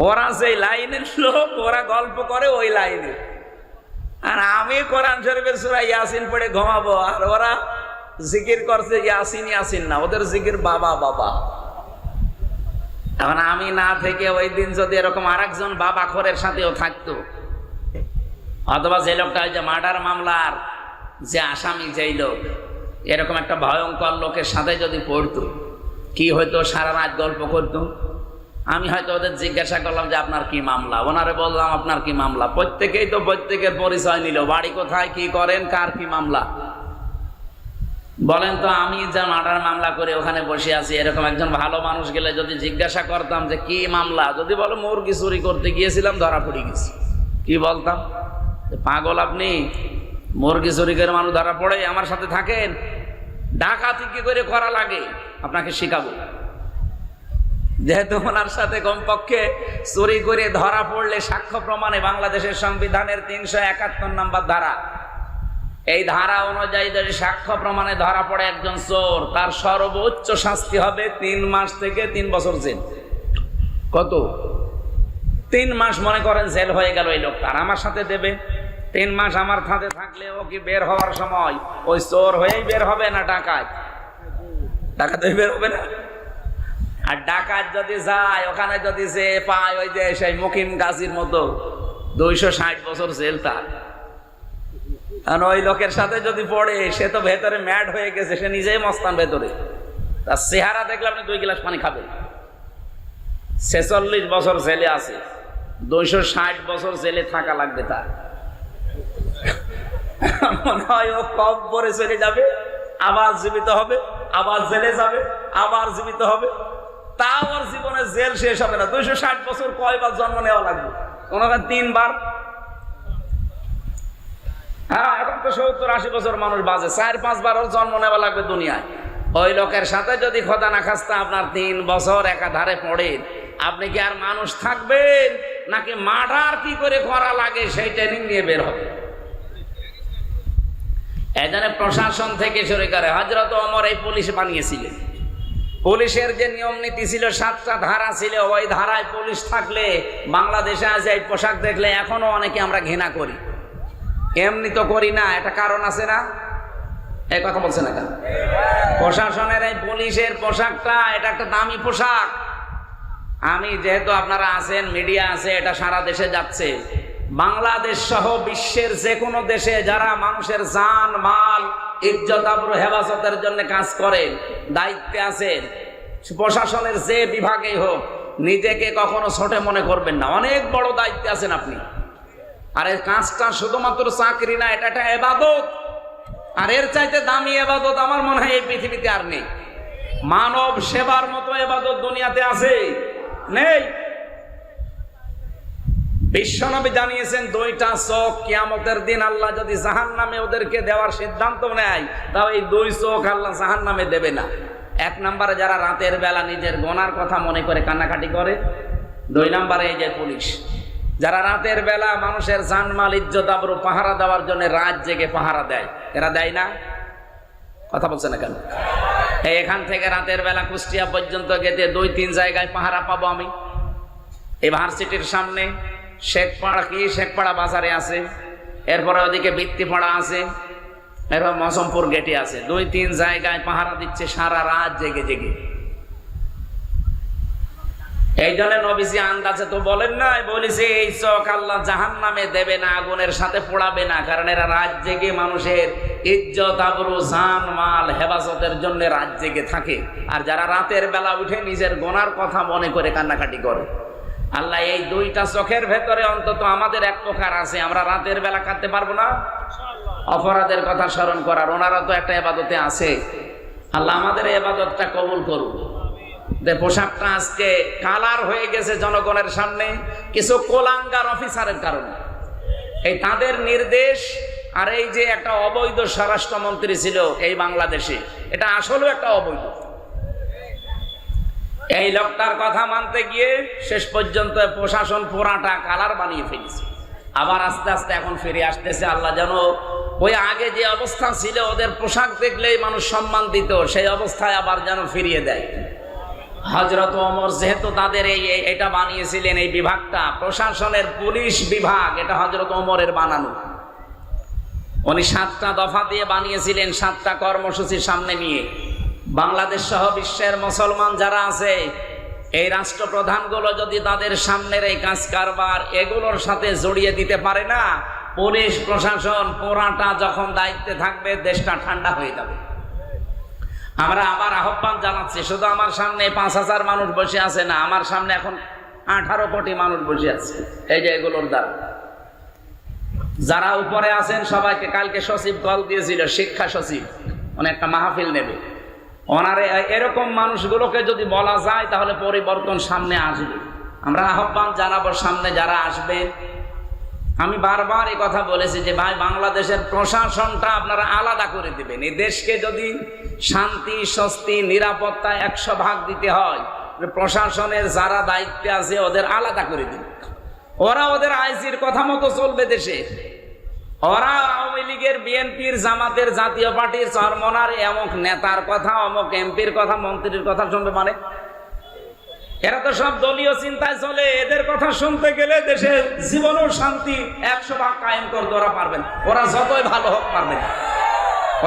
ওরা সেই লাইনের লোক, ওরা গল্প করে ওই লাইনে, আর আমি কোরআন শরীফের সূরা ইয়াসিন পড়ে ঘুমাবো, আর ওরা জিকির করছে ইয়াসিন ইয়াসিন না, ওদের জিকির বাবা বাবা। এখন আমি না থেকে ওই দিন যদি এরকম আরেকজন বাবা খোরের সাথেও থাকতো, অথবা যে লোকটা ওই যে মার্ডার মামলার যে আসামি, যেই লোক এরকম একটা ভয়ঙ্কর লোকের সাথে যদি পড়তো, কি হয়তো সারা রাত গল্প করতো। আমি হয়তো ওদের জিজ্ঞাসা করলাম যে আপনার কি মামলা, ওনারে বললাম আপনার কি মামলা, প্রত্যেকেই তো প্রত্যেকের পরিচয় নিল, বাড়ি কোথায়, কি করেন, কার কি মামলা। বলেন তো, আমি যা মার্ডার মামলা করে ওখানে বসে আছি, এরকম একজন ভালো মানুষ গেলে যদি জিজ্ঞাসা করতাম যে কি মামলা, যদি বলো মুরগি চুরি করতে গিয়েছিলাম ধরা পড়ে গেছি, কি বলতাম? পাগল আপনি, মুরগি চুরি করে মানুষ ধরা পড়ে, আমার সাথে থাকেন, ডাকাতি কি করে করা লাগে আপনাকে শিখাবো। যেহেতু ওনার সাথে কমপক্ষে চুরি করে ধরা পড়লে সাক্ষ্য প্রমাণে বাংলাদেশের সংবিধানের 371 নম্বর ধারা, এই ধারা অনুযায়ী যদি সাক্ষ্য প্রমাণে ধরা পড়ে একজন চোর, তার সর্বোচ্চ শাস্তি হবে 3 মাস থেকে 3 বছর জেল। কত? 3 মাস মনে করেন জেল হয়ে গেল এই লোকটা, আর আমার সাথে দেবে 3 মাস আমার সাথে থাকলে ও কি বের হওয়ার সময় ওই চোর হয়েই বের হবে না ডাকাত? ডাকাত হয়ে বের হবে না। আর ডাকাত যদি যায় ওখানে যদি সে পায় ওই যে সেই মুকিম গাজীর মতো 260 বছর জেল তার। আর ওই লোকের সাথে যদি পড়ে, সে তো ভেতরে ম্যাড হয়ে গেছে, সে নিজেই মস্তান ভেতরে, তার চেহারা দেখলে আপনি 2 গ্লাস পানি খাবেন। 46 বছর জেলে আছে, 260 বছর জেলে থাকা লাগবে তার। মনে হয় ও কবরে চলে যাবে, আবার জীবিত হবে, আবার জেলে যাবে, আবার জীবিত হবে, তাও ওর জীবনে জেল শেষ হবে না। 260 বছর কয়বার জন্ম নেওয়া লাগবে? কোনো 3 বার। হ্যাঁ, এখন তো 70-80 বছর মানুষ বাজে, 4-5 বার ওর জন্ম নেওয়া লাগবে দুনিয়ায়। ওই লোকের সাথে যদি খোদা না খাস্তা আপনার 3 বছর একাধারে পড়েন, আপনি কি আর মানুষ থাকবেন, নাকি মার্ডার কি করে করা লাগে সেই ট্রেনিং নিয়ে বের হবে? এজন্য প্রশাসন থেকে শুরু করে হযরত ওমর এই পুলিশ বানিয়েছিলেন। পুলিশের যে নিয়ম নীতি ছিল, 7টা ধারা ছিল, ওই ধারায় পুলিশ থাকলে বাংলাদেশে আজ এই পোশাক দেখলে এখনো অনেকে আমরা ঘৃণা করি। এমনি তো করি না, একটা কারণ আছে না? এই কথা বলছে না কেন? প্রশাসনের এই পুলিশের পোশাকটা, এটা একটা দামি পোশাক। আমি যেহেতু আপনারা আছেন, মিডিয়া আছে, এটা সারা দেশে যাচ্ছে। বাংলাদেশ সহ বিশ্বের যে কোনো দেশে যারা মানুষের জান মাল ইজ্জত আবরু হেফাজতের জন্য কাজ করেন, দায়িত্বে আছেন, প্রশাসনের যে বিভাগেই হোক, নিজেকে কখনো ছোট মনে করবেন না, অনেক বড় দায়িত্বে আছেন আপনি। আর এই কাজটা শুধুমাত্র চাকরি না, এটা একটা ইবাদত। আর এর চাইতে দামি ইবাদত আমার মনে হয় এই পৃথিবীতে আর নেই। মানব সেবার মতো ইবাদত দুনিয়াতে আছে? নেই। বিশ্বনবী জানিয়েছেন 2টা চোখ কিয়ামতের দিন আল্লাহ যদি জাহান্নামে ওদেরকে দেওয়ার সিদ্ধান্ত নেয়, তাও এই 2 চোখ আল্লাহ জাহান্নামে দেবে না। 1 নম্বরে যারা রাতের বেলা নিজের গোনার কথা মনে করে কান্নাকাটি করে, 2 নম্বরে এই যে পুলিশ, যারা রাতের বেলা মানুষের জানমাল ইজ্জত আবরু পাহারা দেওয়ার জন্য রাত জেগে পাহারা দেয়। এরা দেয় না? কথা বলছে না কেন? এখান থেকে রাতের বেলা কুষ্টিয়া পর্যন্ত গেতে 2-3 জায়গায় পাহারা পাবো আমি। এই ভার্সিটির সামনে শেখপাড়া, কি শেখপাড়া বাজারে আছে, এরপরে ওদিকে বৃত্তিপাড়া আছে, এরপর মৌসমপুর গেটে আছে। 2-3 জায়গায় পাহারা দিচ্ছে সারা রাত জেগে জেগে। এই জন্য নবীজি আন্দাজে তো বলেন না, বলেছে এই চোখ আল্লাহ জাহান্নামে দেবে না, আগুনের সাথে পোড়াবে না, কারণ এরা রাত জেগে মানুষের ইজ্জত আবরু জান মাল হেফাজতের জন্য রাত জেগে থাকে। আর যারা রাতের বেলা উঠে নিজের গোনার কথা মনে করে কান্নাকাটি করে, আল্লাহ এই 2টা চোখের ভেতরে অন্তত আমাদের এক প্রকার আছে, আমরা রাতের বেলা কাঁদতে পারবো না অপরাধের কথা স্মরণ করার। ওনারা তো একটা ইবাদতে আছে। আল্লাহ আমাদের এই ইবাদতটা কবুল করুন। পোশাকটা আজকে কালার হয়ে গেছে জনগণের সামনে কিছু কোলাঙ্গার অফিসারের কারণে। এই তাদের নির্দেশ। আর এই যে একটা অবৈধ স্বরাষ্ট্রমন্ত্রী ছিল এই বাংলাদেশে, এটা আসলেও একটা অবৈধ। এই লোকটার কথা মানতে গিয়ে শেষ পর্যন্ত প্রশাসন পুরাটা কালার বানিয়ে ফেলেছে। আবার আস্তে আস্তে এখন ফিরে আসতেছে। আল্লাহ যেন ওই আগে যে অবস্থা ছিল, ওদের পোশাক দেখলেই মানুষ সম্মান দিত, সেই অবস্থায় আবার যেন ফিরিয়ে দেয়। হযরত ওমর যেহেতু তাদের এটা বানিয়েছিলেন, এই বিভাগটা প্রশাসনের পুলিশ বিভাগ, এটা হযরত ওমরের বানানো। উনি 7টা দফা দিয়ে বানিয়েছিলেন, 7টা কর্মসূচি সামনে নিয়ে। বাংলাদেশ সহ বিশ্বের মুসলমান যারা আছে, এই রাষ্ট্রপ্রধানগুলো যদি তাদের সামনের এই কাজ কারবার এগুলোর সাথে জড়িয়ে দিতে পারে না, পুলিশ প্রশাসন পুরাটা যখন দায়িত্বে থাকবে, দেশটা ঠান্ডা হয়ে যাবে। আমরা আবার আহ্বান জানাচ্ছি, শুধু আমার সামনে 5,000 মানুষ বসে আছে না, আমার সামনে এখন 18 কোটি মানুষ বসে আছে। এই যে এগুলোর দ্বারা যারা উপরে আছেন সবাইকে কালকে সচিব কল দিয়েছিল, শিক্ষা সচিব, উনি একটা মাহফিল নেবে। ওনারে এরকম মানুষগুলোকে যদি বলা যায় তাহলে পরিবর্তন সামনে আসবে। আমরা আহ্বান জানাবো সামনে যারা আসবেন। আমি বারবার এই কথা বলেছি যে ভাই, বাংলাদেশের প্রশাসনটা আপনারা আলাদা করে দিবেন। এই দেশকে যদি শান্তি, স্বস্তি, নিরাপত্তা 100 ভাগ দিতে হয়, প্রশাসনের যারা দায়িত্বে আছে ওদের আলাদা করে দিন। ওরা ওদের আইজির কথা মতো চলবে দেশে। ওরা আওয়ামী লীগের, বিএনপির, জামাতের, জাতীয় পার্টির, চরমনার এমক নেতার কথা, অমক এমপির কথা, মন্ত্রীর কথা শুনবে মানে? এরা তো সব দলীয় চিন্তায় চলে। এদের কথা শুনতে গেলে দেশে জীবন ও শান্তি 100 ভাগ কায়েম করতে ওরা পারবেন। ওরা যতই ভালো হোক পারবেন।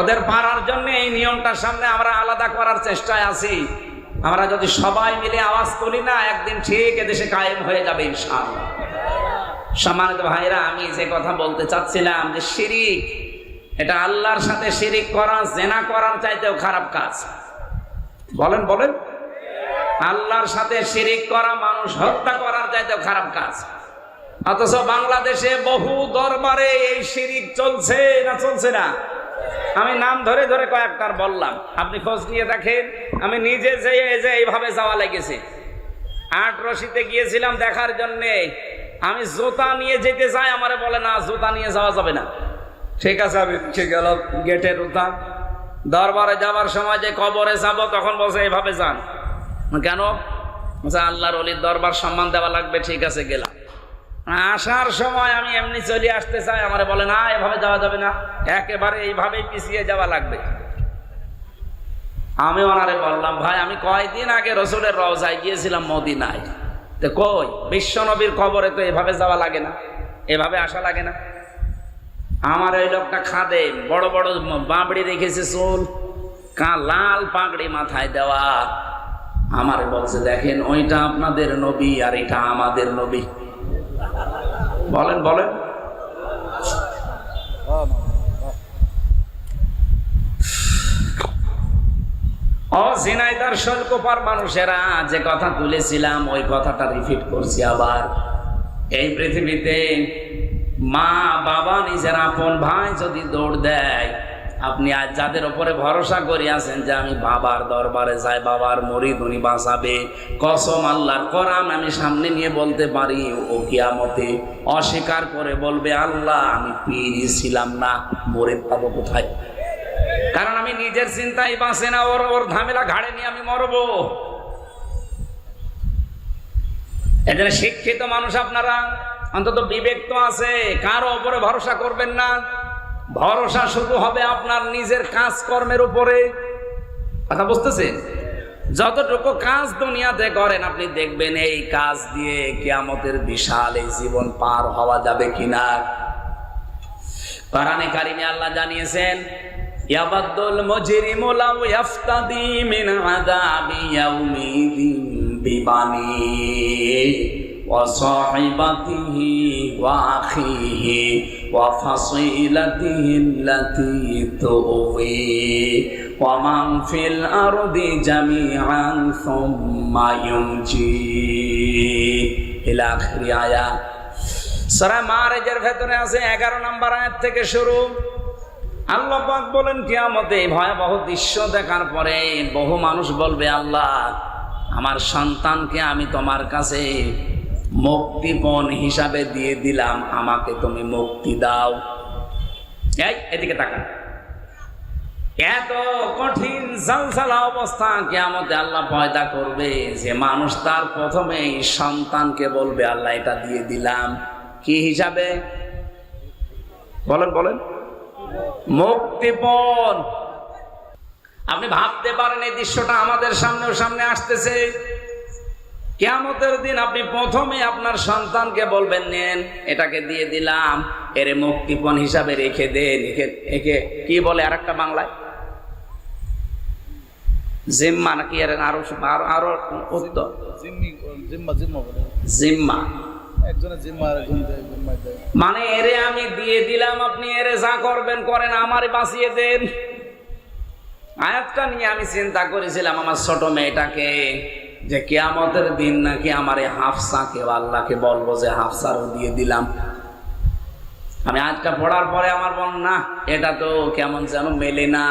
ওদের পারার জন্য এই নিয়মটার সামনে আমরা আলাদা করার চেষ্টায় আছি। আমরা যদি সবাই মিলে আওয়াজ তুলি না, একদিন ঠিক এদেশে কায়েম হয়ে যাবে ইনশাআল্লাহ। সম্মানিত ভাইরা, আমি যে কথা বলতে চাচ্ছিলাম যে শিরিক, এটা আল্লাহর সাথে শিরিক করা জেনা করার চাইতেও খারাপ কাজ। বলেন বলেন, আল্লাহর সাথে শিরিক করা মানুষ হত্যা করার চাইতেও খারাপ কাজ। অথচ বাংলাদেশে বহু দরবারে এই শিরিক চলছে না চলছে না? আমি নাম ধরে ধরে কয়েকটার বললাম, আপনি খোঁজ নিয়ে দেখেন। আমি নিজে যে এইভাবে যাওয়া লেগেছে। 8 রশিতে গিয়েছিলাম দেখার জন্যে। আমি জুতা নিয়ে যেতে চাই, আমারে বলে না, জুতা নিয়ে যাওয়া যাবে না। ঠিক আছে, আমি গেল গেটের উঠান। দরবারে যাবার সময় যে কবরে যাব, তখন বলছে এইভাবে যান। কেন? আল্লাহর ওলির দরবার সম্মান দেওয়া লাগবে। ঠিক আছে, গেলাম। আসার সময় আমি এমনি চলে আসতে চাই, আমারে বলে না, এভাবে যাওয়া যাবে না, একেবারে এইভাবেই পিছিয়ে যাওয়া লাগবে। আমি ওনারে বললাম, ভাই, আমি কয়দিন আগে রসুলের রওজায় গিয়েছিলাম মদিনায়, তো কই বিশ্ব নবীর কবরে তো এভাবে যাওয়া লাগে না, এভাবে আসা লাগে না। আমার ওই লোকটা খাদে, বড় বড় বাবড়ি রেখেছে, চুল, লাল পাগড়ি মাথায় দেওয়া। আমারে বলছে, দেখেন, ওইটা আপনাদের নবী আর এটা আমাদের নবী। বলেন বলেন, ও ঝিনাইদহ শৈলকুপার মানুষেরা যে কথা তুলেছিলাম, ওই কথাটা রিপিট করছি আবার। এই পৃথিবীতে মা, বাবা, নিজের আপন ভাই যদি দৌড় দেয়, আপনি আজ যাদের উপরে ভরসা করে আছেন যে আমি বাবার দরবারে যাই, বাবার মুরিদ, উনি বাঁচাবে, কসম আল্লাহর, কোরআন আমি সামনে নিয়ে বলতে পারি, ও কিয়ামতে অস্বীকার করে বলবে, আল্লাহ, আমি পীরই ছিলাম না, মুরিদ পাবো কোথায়? কারণ আমি নিজের চিন্তাই বাঁচে না, ওর ঝামেলা ঘাড়ে নিয়ে আমি মরবো। এজন্য শিক্ষিত মানুষ আপনারা, অন্তত বিবেক তো আছে, কারো উপরে ভরসা করবেন না। ভরসা শুরু হবে আপনার নিজের কাজকর্মের উপরে। কথা বুঝতেছেন? যতটুকু কাজ দুনিয়াতে করেন, আপনি দেখবেন এই কাজ দিয়ে কিয়ামতের বিশাল এই জীবন পার হওয়া যাবে কিনা। কোরআনে কারিমে আল্লাহ জানিয়েছেন, ইয়াবাদুল মুজরিমু লাউ ইফতাদি মিন আযাবি ইয়াউমিদিন বিবানি ওয়া সাহিবাতিহি ওয়া আখিহি ওয়া ফাসিলাতিহি আল্লাতী তুওয়ি ওয়া মান ফিল আরদি জামিআন সুম্মা ইউনজি ইলা আখিরি আয়াত। সূরা মারিজের ভেতরে আছে 11 নম্বর আয়াত থেকে শুরু। আল্লাহ পাক বলেন, কিয়ামতে ভয়াবহ দৃশ্য দেখার পরে বহু মানুষ বলবে, আল্লাহ, আমার সন্তানকে আমি তোমার কাছে মুক্তিপণ হিসাবে দিয়ে দিলাম, আমাকে তুমি মুক্তি দাও। এই এদিকে তাকান, এত কঠিন জালজালা অবস্থা কিয়ামতে আল্লাহ পয়দা করবে যে মানুষ তার প্রথমেই সন্তানকে বলবে, আল্লাহ, এটা দিয়ে দিলাম। কি হিসাবে? বলেন বলেন, মুক্তিপণ। আপনি ভাবতে পারেন এই দৃশ্যটা আমাদের সামনে আসতেছে। কিয়ামতের দিন আপনি প্রথমে আপনার সন্তানকে বলবেন, নেন, এটাকে দিয়ে দিলাম, এরে মুক্তিপণ হিসাবে রেখে দেন। একে কি বলে আর একটা বাংলায়? জিম্মা নাকি আরো আরো উত্তর? জিম্মা। মানে এরে আমি দিয়ে দিলাম, আপনি এরে যা করবেন করেন, আমারে বাঁচিয়ে দেন। আয়াতটা নিয়ে আমি চিন্তা করেছিলাম আমার ছোট মেয়েটাকে, যে কিয়ামতের দিন নাকি আমার এই হাফসাকে আল্লাহকে বলবো যে হাফসারও দিয়ে দিলাম। আমি আয়াতটা পড়ার পরে আমার বল না, এটা তো কেমন যেন মেলে না,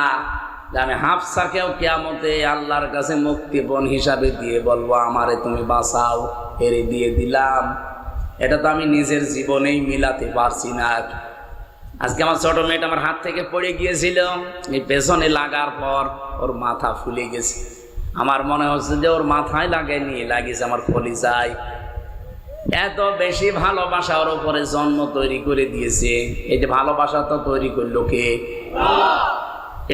যে আমি হাফসাকেও কিয়ামতে আল্লাহর কাছে মুক্তিপণ হিসাবে দিয়ে বলবো আমারে তুমি বাঁচাও, এরে দিয়ে দিলাম। এটা তো আমি নিজের জীবনেই মিলাতে পারছি না। আজকে আমার ছোট মেয়েটা আমার হাত থেকে পড়ে গিয়েছিল, এই পেছনে লাগার পর ওর মাথা ফুলে গেছে। আমার মনে হচ্ছে যে ওর মাথায় লাগেনি, লাগিয়েছে আমার কলিজায়। এত বেশি ভালোবাসা ওর উপরে জন্ম তৈরি করে দিয়েছে। এই যে ভালোবাসা তো তৈরি করলো কে?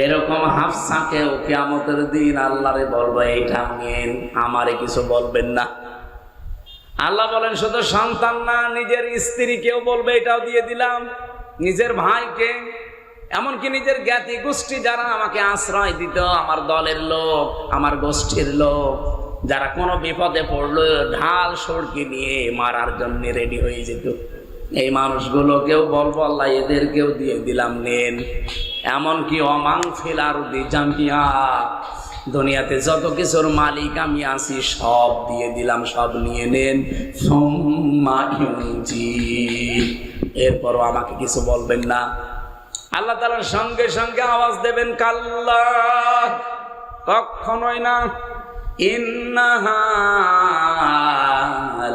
এরকম হাফসাকেও কিয়ামতের দিন আল্লাহরে বলবো এইটা নিয়েন, আমারে কিছু বলবেন না। আল্লাহ বলেন শুধু সন্তান না, নিজের স্ত্রীকেও বলবে এটাও দিয়ে দিলাম, নিজের ভাইকে, এমনকি নিজের জ্ঞাতি গোষ্ঠী যারা আমাকে আশ্রয় দিত, আমার দলের লোক, আমার গোষ্ঠীর লোক, যারা কোনো বিপদে পড়লো ঢাল সড়কি নিয়ে মারার জন্য রেডি হয়ে যেত, এই মানুষগুলোকেও বলবো আল্লাহ এদেরকেও দিয়ে দিলাম, নেন। এমনকি অমাং ফিলারুদি জামিয়া, দুনিয়াতে যত কিছুর মালিক আমি আছি সব দিয়ে দিলাম, সব নিয়ে নেন। এরপরও আমাকে কিছু বলবেন না। আল্লাহ তাআলার সঙ্গে সঙ্গে আওয়াজ দেবেন কাল্লা, কখনোই না। ইন্নাহা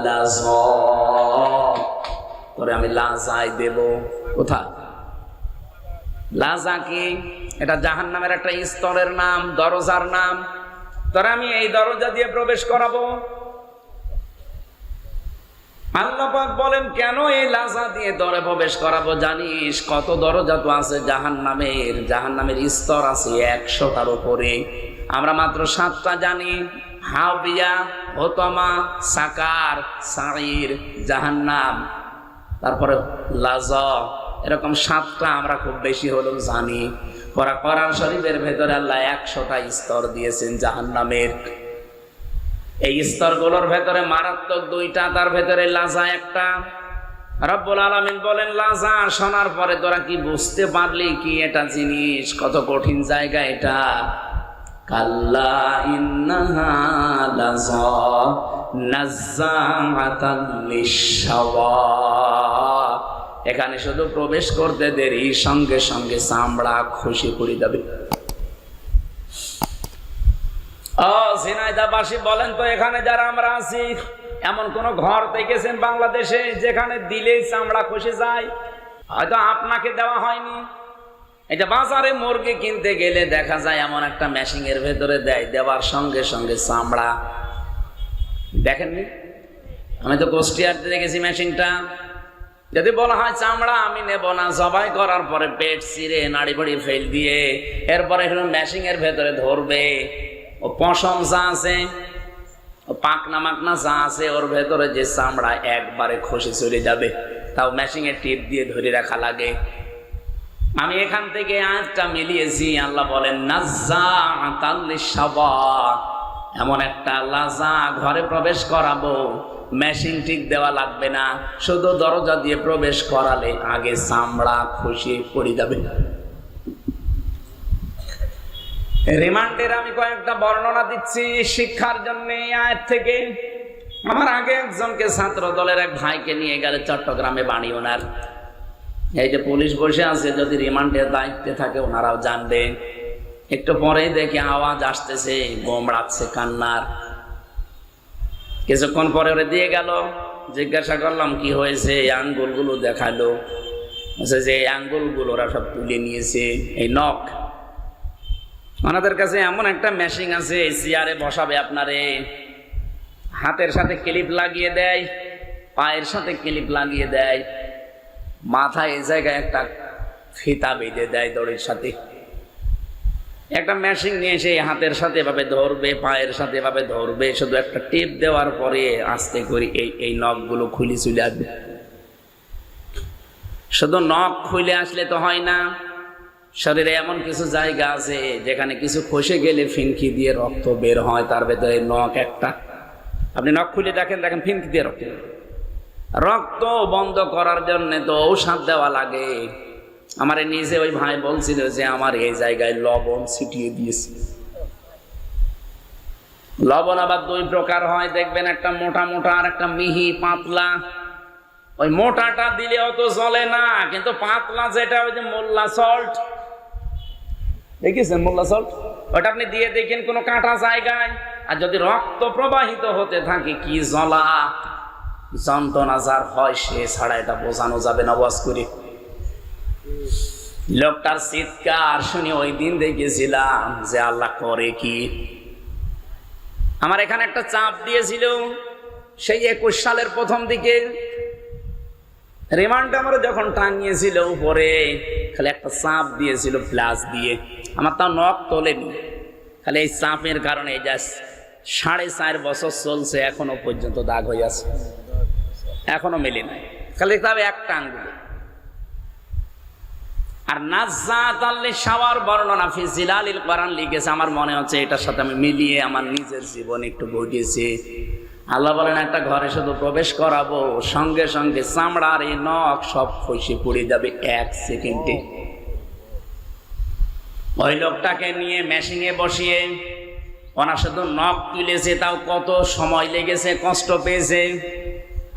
লাযা, পরে আমি লাজাই দেব। কোথায় লাজা? কি এটা? জাহান্নামের একটা স্তরের নাম, দরজার নাম। তোরা আমি এই দরজা দিয়ে প্রবেশ করাবো। আল্লাহ পাক বলেন কেন এই লাজা দিয়ে দরে প্রবেশ করাবো? জানিস কত দরজা তো আছে জাহান্নামের? জাহান্নামের স্তর আছে 100টার উপরে। আমরা মাত্র 7টা জানি, হাবিয়া, হোতমা, সাকার, সাঈর, জাহান্নাম, তারপরে লাজা, এরকম 7টা আমরা খুব বেশি হলেও জানি। কোরআন শরীফের ভেতরে আল্লাহ 100টা স্তর দিয়েছেন জাহান্নামের। এই স্তরগুলোর ভেতরে মারাত্মক 2টা, তার ভেতরে লাজা একটা। রব্বুল আলামিন বলেন লাজা শোনার পরে তোরা কি বুঝতে পারলি কি এটা জিনিস? কত কঠিন জায়গা এটা। কাল্লা ইন্নাহা লাযা নাযাআতান লিশ-শাওয়া, এখানে শুধু প্রবেশ করতে দেরি, সঙ্গে সঙ্গে চামড়া খসে পড়ে যাবে। ও ঝিনাইদহবাসী বলেন তো, এখানে যারা আমরা আছি, এমন কোন ঘর দেখেছেন বাংলাদেশে যেখানে দিলেই চামড়া খসে যায়? হয়তো আপনাকে দেওয়া হয়নি। এই যে বাজারে মুরগি কিনতে গেলে দেখা যায় এমন একটা মেশিন এর ভেতরে দেয়, দেওয়ার সঙ্গে সঙ্গে চামড়া। দেখেননি? আমি তো কুষ্টিয়াতে দেখেছি মেশিনটা। যদি বলা হয় চামড়া আমি নেব না, জবাই করার পরে পেট চিরে নাড়ি ভড়ি ফেল দিয়ে এরপরে মেশিন এর ভেতরে ধরবে, ও পশম যা আছে, ও পাকনা মাকনা যা আছে, ওর ভেতরে যে চামড়া একবারে খসে চলে যাবে, তাও মেশিন এর টিপ দিয়ে ধরে রাখা লাগে। আমি এখান থেকে আয়াতটা মিলিয়েছি। আল্লাহ বলেন নাযাআতান লিশ-শাওয়া, এমন একটা লাজা ঘরে প্রবেশ করাবো, মেশিন ঠিক দেওয়া লাগবে না, শুধু দরজা দিয়ে প্রবেশ করালে আগে চামড়া খসে পড়ে যাবে। রিমান্ডের আমি কয়েকটা বর্ণনা দিচ্ছি শিক্ষার জন্য এই আয়াত থেকে। আমার আগে একজনকে ছাত্র দলের এক ভাইকে নিয়ে গেলে চট্টগ্রামে বাড়ি ওনার। এই যে পুলিশ বসে আছে, যদি রিমান্ডের দায়িত্বে থাকে ওনারাও জানবে। একটু পরেই দেখি আওয়াজ আসতেছে, গোমড়াচ্ছে কান্নার। কিছুক্ষণ পরে ওরে দিয়ে গেল, জিজ্ঞাসা করলাম কি হয়েছে, এই আঙ্গুলগুলো দেখালো, যে এই আঙ্গুলগুলো ওরা সব তুলে নিয়েছে, এই নখ। ওনাদের কাছে এমন একটা মেশিন আছে, এই চেয়ারে বসাবে আপনারে, হাতের সাথে ক্লিপ লাগিয়ে দেয়, পায়ের সাথে ক্লিপ লাগিয়ে দেয়, মাথায় এই জায়গায় একটা ফিতা বেঁধে দেয় দড়ির সাথে। একটা মেশিন নিয়ে এসে হাতের সাথে এভাবে ধরবে, পায়ের সাথে এভাবে ধরবে, শুধু একটা টিপ দেওয়ার পরে আস্তে করে এই নখগুলো খুলে চলে আসবে। শুধু নখ খুলে আসলে তো হয় না, শরীরে এমন কিছু জায়গা আছে যেখানে কিছু খসে গেলে ফিনকি দিয়ে রক্ত বের হয়, তার ভেতরে নখ একটা। আপনি নখ খুলে দেখেন, দেখেন ফিনকি দিয়ে রক্ত। রক্ত বন্ধ করার জন্য তো ঔষধ দেওয়া লাগে। আমার নিজে ওই ভাই বলছিল যে আমার এই জায়গায় লবণ ছিটিয়ে দিয়েছে। লবণ আবার দুই প্রকার হয় দেখবেন, একটা মোটা মোটা আর একটা মিহি পাতলা। ওই মোটাটা দিলে অত জ্বলে না, কিন্তু পাতলা যেটা ওই যে মোল্লা সল্ট, দেখেছেন মোল্লা সল্ট, ওটা আপনি দিয়ে দেখেন কোনো কাঁটা জায়গায়, আর যদি রক্ত প্রবাহিত হতে থাকে কি জ্বলা যন্ত্রণা যার হয় সে ছাড়া এটা বোঝানো যাবে না। ওয়াজ করে লোকটার চিৎকার শুনে ওই দিন দেখেছিলাম যে আল্লাহ করে কি। আমার এখানে একটা চাপ দিয়েছিল সেই 21 সালের প্রথম দিকে, রিমান্ড আমার যখন টাঙিয়েছিল উপরে, খালি একটা চাপ দিয়েছিল ফ্লাশ দিয়ে, আমার তাও নখ তোলেনি, খালি এই চাপের কারণে এই যা 4.5 বছর চলছে, এখনো পর্যন্ত দাগ হয়ে আছে, এখনো মেলে নাই, খালি তবে একটা আঙ্গুল। আর নাজ্জাত আল-শাওয়ার বর্ণনা ফি জিলালিল কোরআন লিখেছে, আমার মনে হচ্ছে এটার সাথে আমি মিলিয়ে আমার নিজের জীবনে একটু ঘটেছে। আল্লাহ বলেন একটা ঘরে শুধু প্রবেশ করাবো, সঙ্গে সঙ্গে চামড়ার এই নখ সব খসে পড়ে যাবে 1 সেকেন্ডে। ওই লোকটাকে নিয়ে মেশিনে বসিয়ে ওনার শুধু নখ তুলেছে, তাও কত সময় লেগেছে, কষ্ট পেয়েছে।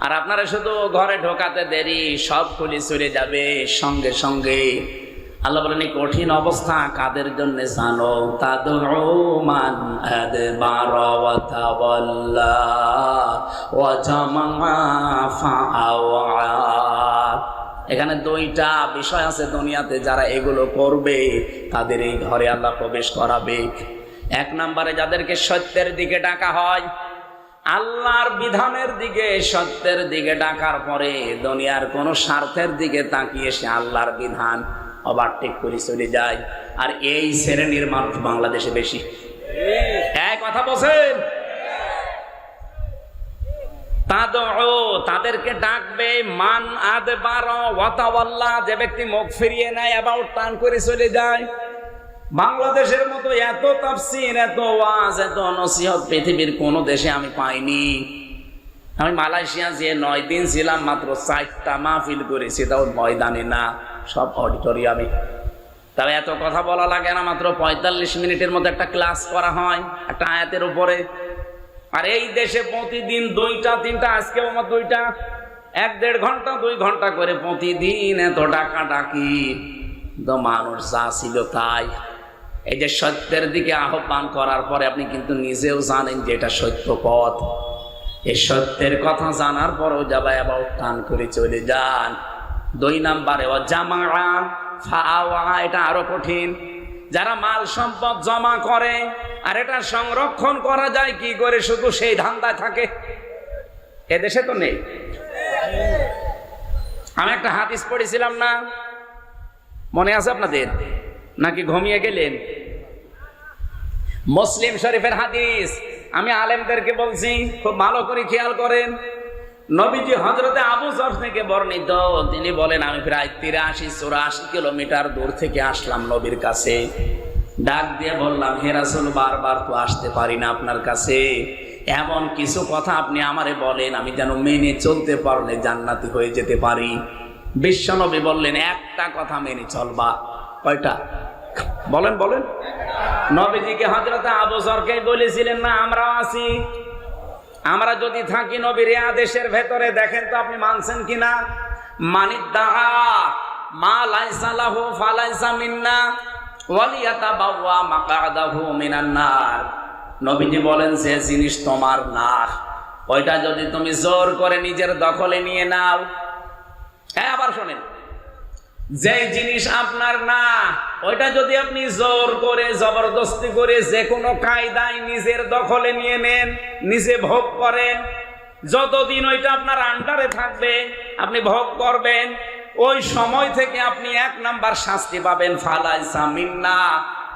আর আপনারা শুধু ঘরে ঢোকাতে দেরি, সব খুলে চলে যাবে সঙ্গে সঙ্গে। আল্লাহ বলেন এই কঠিন অবস্থা কাদের জন্য জানো? তাদউ মান আদবারা ওয়া তাওয়াল্লা ওয়া জামা ফাআওয়া। এখানে দুইটা বিষয় আছে দুনিয়াতে, যারা এগুলো করবে তাদের এই ঘরে আল্লাহ প্রবেশ করাবে। 1 নম্বরে যাদেরকে সত্যের দিকে ডাকা হয়, আল্লাহর বিধানের দিকে, সত্যের দিকে ডাকার পরে দুনিয়ার কোন স্বার্থের দিকে তাকিয়ে সে আল্লাহর বিধান ওভারটেক করে চলে যায়। আর এই শ্রেণীর মানুষ বাংলাদেশে বেশি। এক কথা বলছেন, তাদেরকে ডাকবে মান আদবারা ওয়া তাওয়াল্লা, যে ব্যক্তি মুখ ফিরিয়ে নেয়, অ্যাবাউট টার্ন করে চলে যায়। বাংলাদেশের মতো এত তাফসীর, এত ওয়াজ, এত নসিহত পৃথিবীর কোন দেশে আমি পাইনি। আমি মালয়েশিয়া যে 9 দিন ছিলাম, মাত্র 4টা মাহফিল করেছি, তাও ময়দানে না, সব অডিটোরিয়ামে। তবে এত কথা বলা লাগে না, মাত্র 45 মিনিটের মধ্যে একটা ক্লাস করা হয় একটা আয়াতের উপরে। আর এই দেশে প্রতিদিন 2টা 3টা, আজকেও আমার 2টা, 1-1.5 ঘন্টা 2 ঘন্টা করে প্রতিদিন এত ডাকাডাকি। তো মানুষ যা ছিল তাই। এই যে সত্যের দিকে আহ্বান করার পরে আপনি কিন্তু নিজেও জানেন যে এটা সত্য পথ। এই সত্যের কথা জানার পরও যাবা এবার টান করে চলে যান। 2 নম্বরে ও জামা ফাআওয়া, এটা আরো কঠিন। যারা মাল সম্পদ জমা করে আর এটা সংরক্ষণ করা যায় কি করে, শুধু সেই ধান্দায় থাকে। এদেশে তো নেই। আমি একটা হাদিস পড়েছিলাম না, মনে আছে আপনাদের নাকি ঘুমিয়ে গেলেন? মুসলিম শরীফের হাদিস, আমি আলেমদেরকে বলছি খুব ভালো করে খেয়াল করেন। নবীজি হযরতে আবু যর থেকে বর্ণিত, তিনি বলেন আমি প্রায় 83-84 কিলোমিটার দূর থেকে আসলাম নবীর কাছে। ডাক দিয়ে বললাম, হে রাসূল, বারবার তো আসতে পারি না আপনার কাছে, এমন কিছু কথা আপনি আমারে বলেন আমি যেন মেনে চলতে পারলে জান্নাতি হয়ে যেতে পারি। বিশ্বনবী বললেন, একটা কথা মেনে চলবা। কয়টা? বলেন বলেন। নবীজিকে হযরতে আবু যরকে বলেছিলেন না আমরাও আছি, আমরা যদি থাকি নবীর আদেশের ভেতরে, দেখেন তো আপনি মানছেন কিনা। মানিদ্দা মা লাইসা লাহু ফালাইসা মিন্না ওয়ালিয়াতাবাওয়া মাকআদাহু মিনান নার। নবীজি বলেন, যে জিনিস তোমার না, ওইটা যদি তুমি জোর করে নিজের দখলে নিয়ে নাও। হ্যাঁ, আবার শোনেন, যে জিনিস আপনার না, ওইটা যদি আপনি জোর করে, জবরদস্তি করে, যে কোনো কায়দায় নিজের দখলে নিয়ে নেন, নিজে ভোগ করেন, যতদিন ওইটা আপনার আন্ডারে থাকবে আপনি ভোগ করবেন, ওই সময় থেকে আপনি 1 নাম্বার শাস্তি পাবেন, ফালাইসা মিন্না।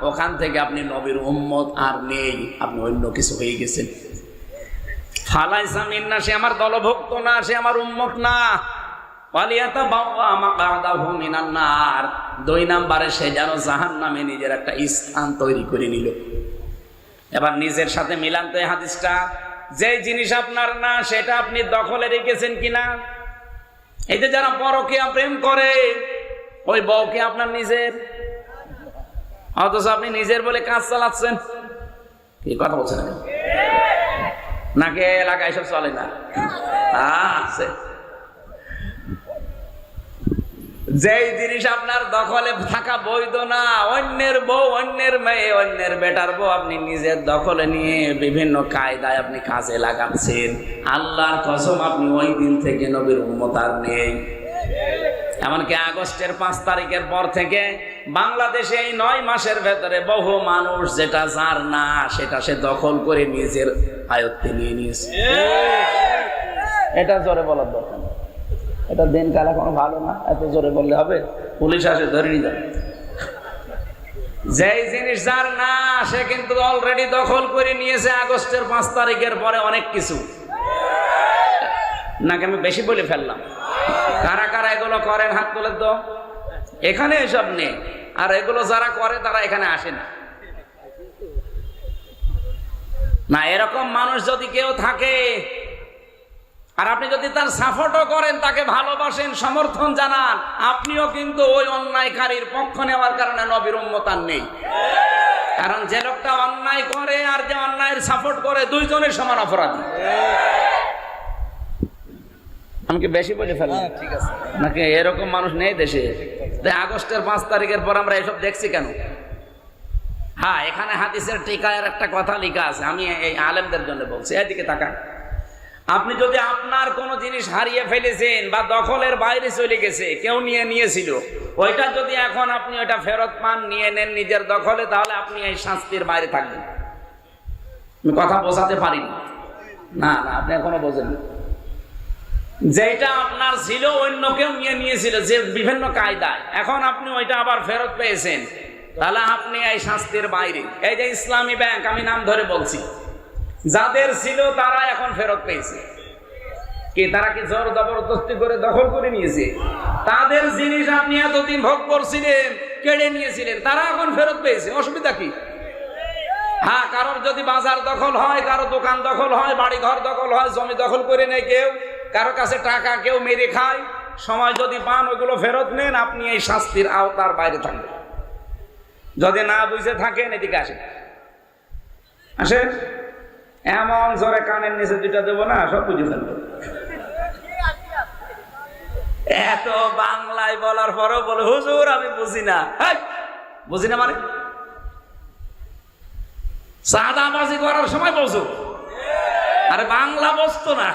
ওখান থেকে আপনি নবীর উম্মত আর নেই, আপনি অন্য কিছু হয়ে গেছেন। ফালাইসা মিন্না, সে আমার দলভুক্ত না, সে আমার উম্মত না। ওয়ালিয়াতাবাওয়া মাকআদাহু মিনান নার, 2 নম্বরে সে যেন জাহান্নামে নিজের একটা স্থান তৈরি করে নিল। এবার নিজের সাথে মিলান তো এই হাদিসটা, যে জিনিস আপনার না সেটা আপনি দখলে রেখেছেন কিনা। এই যে যারা পরকীয়া প্রেম করে, ওই বউ কি আপনার নিজের? অথচ আপনি নিজের বলে কাজ চালাচ্ছেন। কি কথা বলছেন নাকি এলাকায় সব চলে না? আছে যেই জিনিস আপনার দখলে থাকা বৈধ না, অন্যের বউ, অন্যের মেয়ে, অন্যের বেটার বউ আপনি নিজের দখলে নিয়ে বিভিন্ন কায়দায় আপনি কাজে লাগাচ্ছেন। আল্লাহর কসম আপনি ওই দিন থেকে নবীর উম্মত আর নেই। এমনকি আগস্টের 5 তারিখের পর থেকে বাংলাদেশে এই 9 মাসের ভেতরে বহু মানুষ যেটা যার না সেটা সে দখল করে নিজের আয়ত্তে নিয়ে নিয়েছে। এটা জোরে বলার দরকার, এটা দিনকাল এখন ভালো না, এত জোরে বললে হবে, পুলিশ আসে ধরে নিয়ে যাবে। যেই জিনিস যার না সে কিন্তু অলরেডি দখল করে নিয়েছে আগস্টের 5 তারিখের পরে অনেক কিছু। নাকি আমি বেশি বলে ফেললাম? কারা কারা এগুলো করেন হাত তুলে তো। এখানে এসব নেই, আর এগুলো যারা করে তারা এখানে আসে না। না, এরকম মানুষ যদি কেউ থাকে আর আপনি যদি তার সাপোর্টও করেন, তাকে ভালোবাসেন, সমর্থন জানান, আপনিও কিন্তু ওই অন্যায়কারীর পক্ষ নেওয়ার কারণে নবীর উম্মত আর নেই। কারণ যে লোকটা অন্যায় করে আর যে অন্যায়ের সাপোর্ট করে, দুইজনের সমান অপরাধী। আমি কি বেশি বলে ফেললাম? ঠিক আছে নাকি এরকম মানুষ নেই দেশে? তাই আগস্টের 5 তারিখের পর আমরা এসব দেখছি কেন? হ্যাঁ, এখানে হাদিসের টিকায়ের একটা কথা লেখা আছে, আমি এই আলেমদের জন্য বলছি। এদিকে তাকান। আপনি যদি আপনার কোনো জিনিস হারিয়ে ফেলেছেন বা দখলের বাইরে চলে গেছে, কেউ নিয়েছিল, ওইটা যদি এখন আপনি ওইটা ফেরত পান, নিয়ে নেন নিজের দখলে, তাহলে আপনি এই শাস্তির বাইরে থাকবেন। আমি কথা বোঝাতে পারিনি? না না, আপনি এখনো বোঝেন। যেটা আপনার ছিল অন্য কেউ নিয়েছিল যে বিভিন্ন কায়দায়, এখন আপনি ওইটা আবার ফেরত পেয়েছেন, তাহলে আপনি এই শাস্তির বাইরে। এই যে ইসলামী ব্যাংক, আমি নাম ধরে বলছি, যাদের ছিল তারা এখন ফেরত পেয়েছে। কি তারা কি জোর জবরদস্তি করে দখল করে নিয়েছে? তাদের জিনিস আপনি এতদিন ভোগ করছিলেন, কেড়ে নিয়েছিলেন, তারা এখন ফেরত পেয়েছে। অসুবিধা কি? হ্যাঁ, কারোর যদি বাজার দখল হয়, কারো দোকান দখল হয়, বাড়ি ঘর দখল হয়, জমি দখল করে নেয় কেউ, কারো কাছে টাকা কেউ মেরে খায়, সময় যদি পান ওইগুলো ফেরত নেন, আপনি এই শাস্তির আওতার বাইরে থাকবেন। যদি না বুঝে থাকেন, এদিকে আসেন, আসেন। এমন জোরে কানের নিচে দুটা দেবো না, সব বুঝে ফেলবো। এত বাংলায় বলার পরও বলে হুজুর আমি বুঝি না। বুঝি না মানে চাঁদাবাজি করার সময় বলছো, আরে বাংলা বসতো না।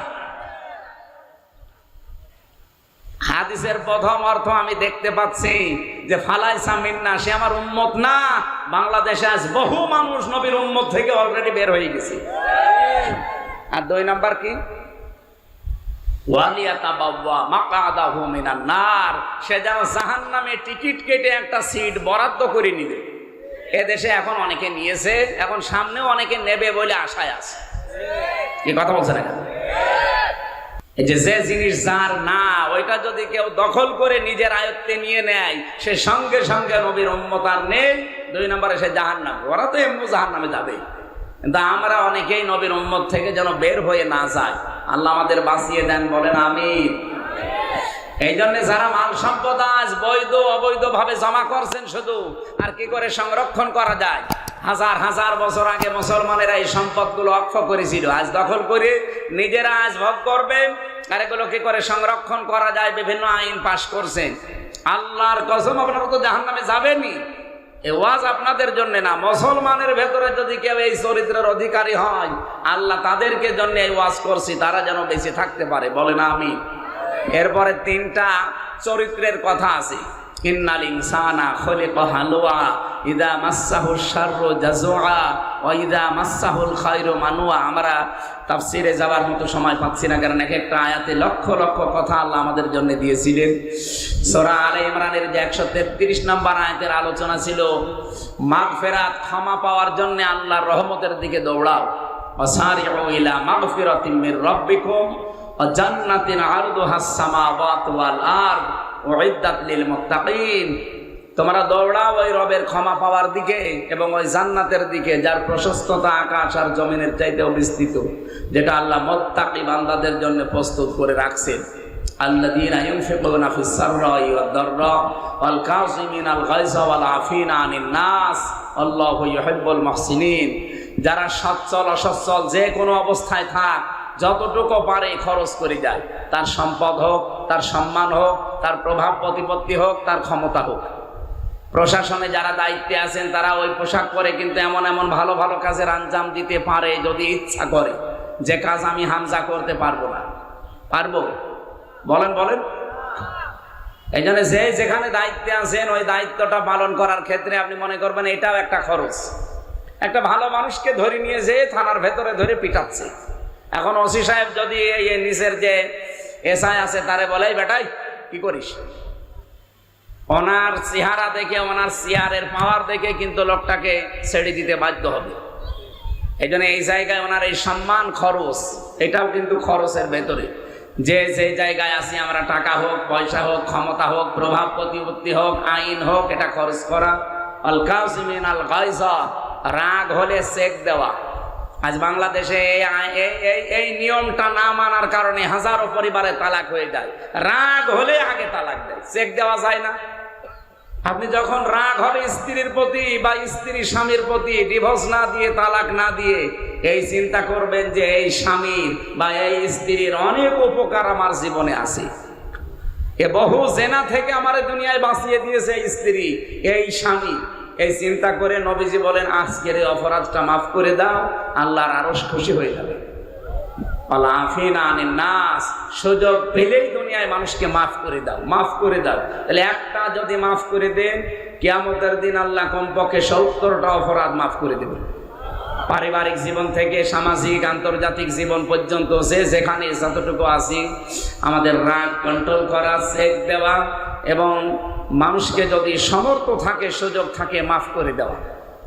হাদিসের প্রথম অর্থ আমি দেখতে পাচ্ছি যে ফালাইসা মিন্না, সে আমার উম্মত না। বাংলাদেশে আজ বহু মানুষ নবীর উম্মত থেকে অলরেডি বের হয়ে গেছে। আর 2 নাম্বার কি? ওয়ালিয়াতাবাওয়া মাকআদাহু মিনান নার, সে যেন জাহান্নামে টিকিট কেটে একটা সিট বরাদ্দ করে নিবে। এদেশে এখন অনেকে নিয়েছে, এখন সামনেও অনেকে নেবে বলে আশায় আছে। কি কথা বলছেন না? এই যে জিনিস যার না, ওইটা যদি কেউ দখল করে নিজের আয়ত্তে নিয়ে নেয়, সে সঙ্গে সঙ্গে নবীর উম্মত আর নেই। 2 নম্বরে সে জাহান্নামে। ওরা তো এমনি জাহান্নামে যাবে, কিন্তু আমরা অনেকেই নবীর উম্মত থেকে যেন বের হয়ে না যায়। আল্লাহ আমাদের বাঁচিয়ে দেন, বলেন আমিন। এই জন্য যারা মাল সম্পদ আজ বৈধ অবৈধ ভাবে জমা করছেন শুধু, আর কি করে সংরক্ষণ করা যায়? হাজার হাজার বছর আগে মুসলমানেরা এই সম্পদগুলো অক্ষ করেছিল, আজ দখল করে নিজেরা আজ ভোগ করবে। আর এগুলো কি করে সংরক্ষণ করা যায়, বিভিন্ন আইন পাশ করছেন। আল্লাহর কসম, আপনারা তো জাহান্নামে যাবেনই। এই ওয়াজ আপনাদের জন্য না, মুসলমানের ভেতরে যদি কেউ এই চরিত্রের অধিকারী হয়, আল্লাহ তাদেরকে জন্য এই ওয়াজ করছি, তারা যেন বেঁচে থাকতে পারে, বলেন আমিন। এরপরে 3টা চরিত্রের কথা আছে। ইন্নাল ইনসানা খুলিকা হালুয়া ইদা মাসসাহুশ শাররু জাজুআ ওয়া ইদা মাসসাহুল খায়রু মানুয়া। আমরা তাফসিরে যাওয়ার মতো সময় পাচ্ছি না, কারণ এক একটা আয়াতে লক্ষ লক্ষ কথা আল্লাহ আমাদের জন্য দিয়েছিলেন। সূরা আলে ইমরানের যে 133 নম্বর আয়াতের আলোচনা ছিল, মাগফিরাত, ক্ষমা পাওয়ার জন্য আল্লাহর রহমতের দিকে দৌড়াও। ওয়াসারিউ ইলা মাগফিরাতিম মির রাব্বিকুম জান্নাতিন আরদুহাস সামাওয়াতু ওয়াল আরদ উইদ্দাত লিল মুত্তাকিন। তোমরা দৌড়াও ওই রবের ক্ষমা পাওয়ার দিকে এবং ওই জান্নাতের দিকে যার প্রশস্ততা আকাশ আর জমিনের চাইতেও বিস্তৃত, যেটা আল্লাহ মুত্তাকি বান্দাদের জন্য প্রস্তুত করে রাখছেন। আল্লাযীনা ইউনফিকুনা ফিস সাররাই ওয়াদ দাররা ওয়াল কাযিমিনাল গায়যা ওয়াল আফিনা আনিন নাস আল্লাহু ইউহিব্বুল মুহসিনিন। যারা সচ্ছল অসচ্ছল যে কোনো অবস্থায় থাক, যতটুকু পারে খরচ করে যায়, তার সম্পদ হোক, তার সম্মান হোক, তার প্রভাব প্রতিপত্তি হোক, তার ক্ষমতা হোক। প্রশাসনে যারা দায়িত্বে আছেন তারা ওই পোশাক পরে কিন্তু এমন এমন ভালো ভালো কাজের আঞ্জাম দিতে পারে যদি ইচ্ছা করে, যে কাজ আমি হামজা করতে পারবো না। পারবো? বলেন বলেন। এই জন্য যে যেখানে দায়িত্বে আছেন ওই দায়িত্বটা পালন করার ক্ষেত্রে আপনি মনে করবেন এটাও একটা খরচ। একটা ভালো মানুষকে ধরে নিয়ে যেয়ে থানার ভেতরে ধরে পিটাচ্ছে। এখন ওসি সাহেব যদি এই নিচের যে এসআই আছে তারে বলে, বেটাই কি করিস, ওনার চেহারা দেখে, ওনার চেয়ারের পাওয়ার দেখে কিন্তু লোকটাকে ছেড়ে দিতে বাধ্য হবে। এই জন্য এই জায়গায় ওনার এই সম্মান খরচ, এটাও কিন্তু খরচের ভেতরে। যে জায়গায় আছি আমরা, টাকা হোক, পয়সা হোক, ক্ষমতা হোক, প্রভাব প্রতিপত্তি হোক, আইন হোক, এটা খরচ করা। আল কাযিমিনাল গায়যা, রাগ হলে চেক দেওয়া। আজ বাংলাদেশে এই নিয়মটা না মানার কারণে হাজারো পরিবারে তালাক হয়ে যায়। রাগ হলে আগে তালাক দেয়, চেক দেওয়া যায় না। আপনি যখন রাগ হবে স্ত্রীর প্রতি বা স্ত্রী স্বামীর প্রতি, ডিভোর্স না দিয়ে, তালাক না দিয়ে, এই চিন্তা করবেন যে এই স্বামীর বা এই স্ত্রীর অনেক উপকার আমার জীবনে আছে। এ বহু জেনা থেকে আমার দুনিয়ায় বাঁচিয়ে দিয়েছে এই স্ত্রী, এই স্বামী। এই চিন্তা করে নবীজি বলেন, আজকের এই অপরাধটা মাফ করে দাও, আল্লাহর আরশ খুশি হয়ে যাবে। আফিনা আনিন নাস, সুযোগ পেলেই দুনিয়ায় মানুষকে মাফ করে দাও, মাফ করে দাও। তাহলে একটা যদি মাফ করে দেন, কিয়ামতের দিন আল্লাহ কমপক্ষে 70টা অপরাধ মাফ করে দেবেন। পারিবারিক জীবন থেকে সামাজিক আন্তর্জাতিক জীবন পর্যন্ত যে যেখানে যতটুকু আছি, আমাদের রাগ কন্ট্রোল করা, চেক দেওয়া এবং মানুষকে যদি সমর্থ থাকে, সুযোগ থাকে, মাফ করে দেওয়া।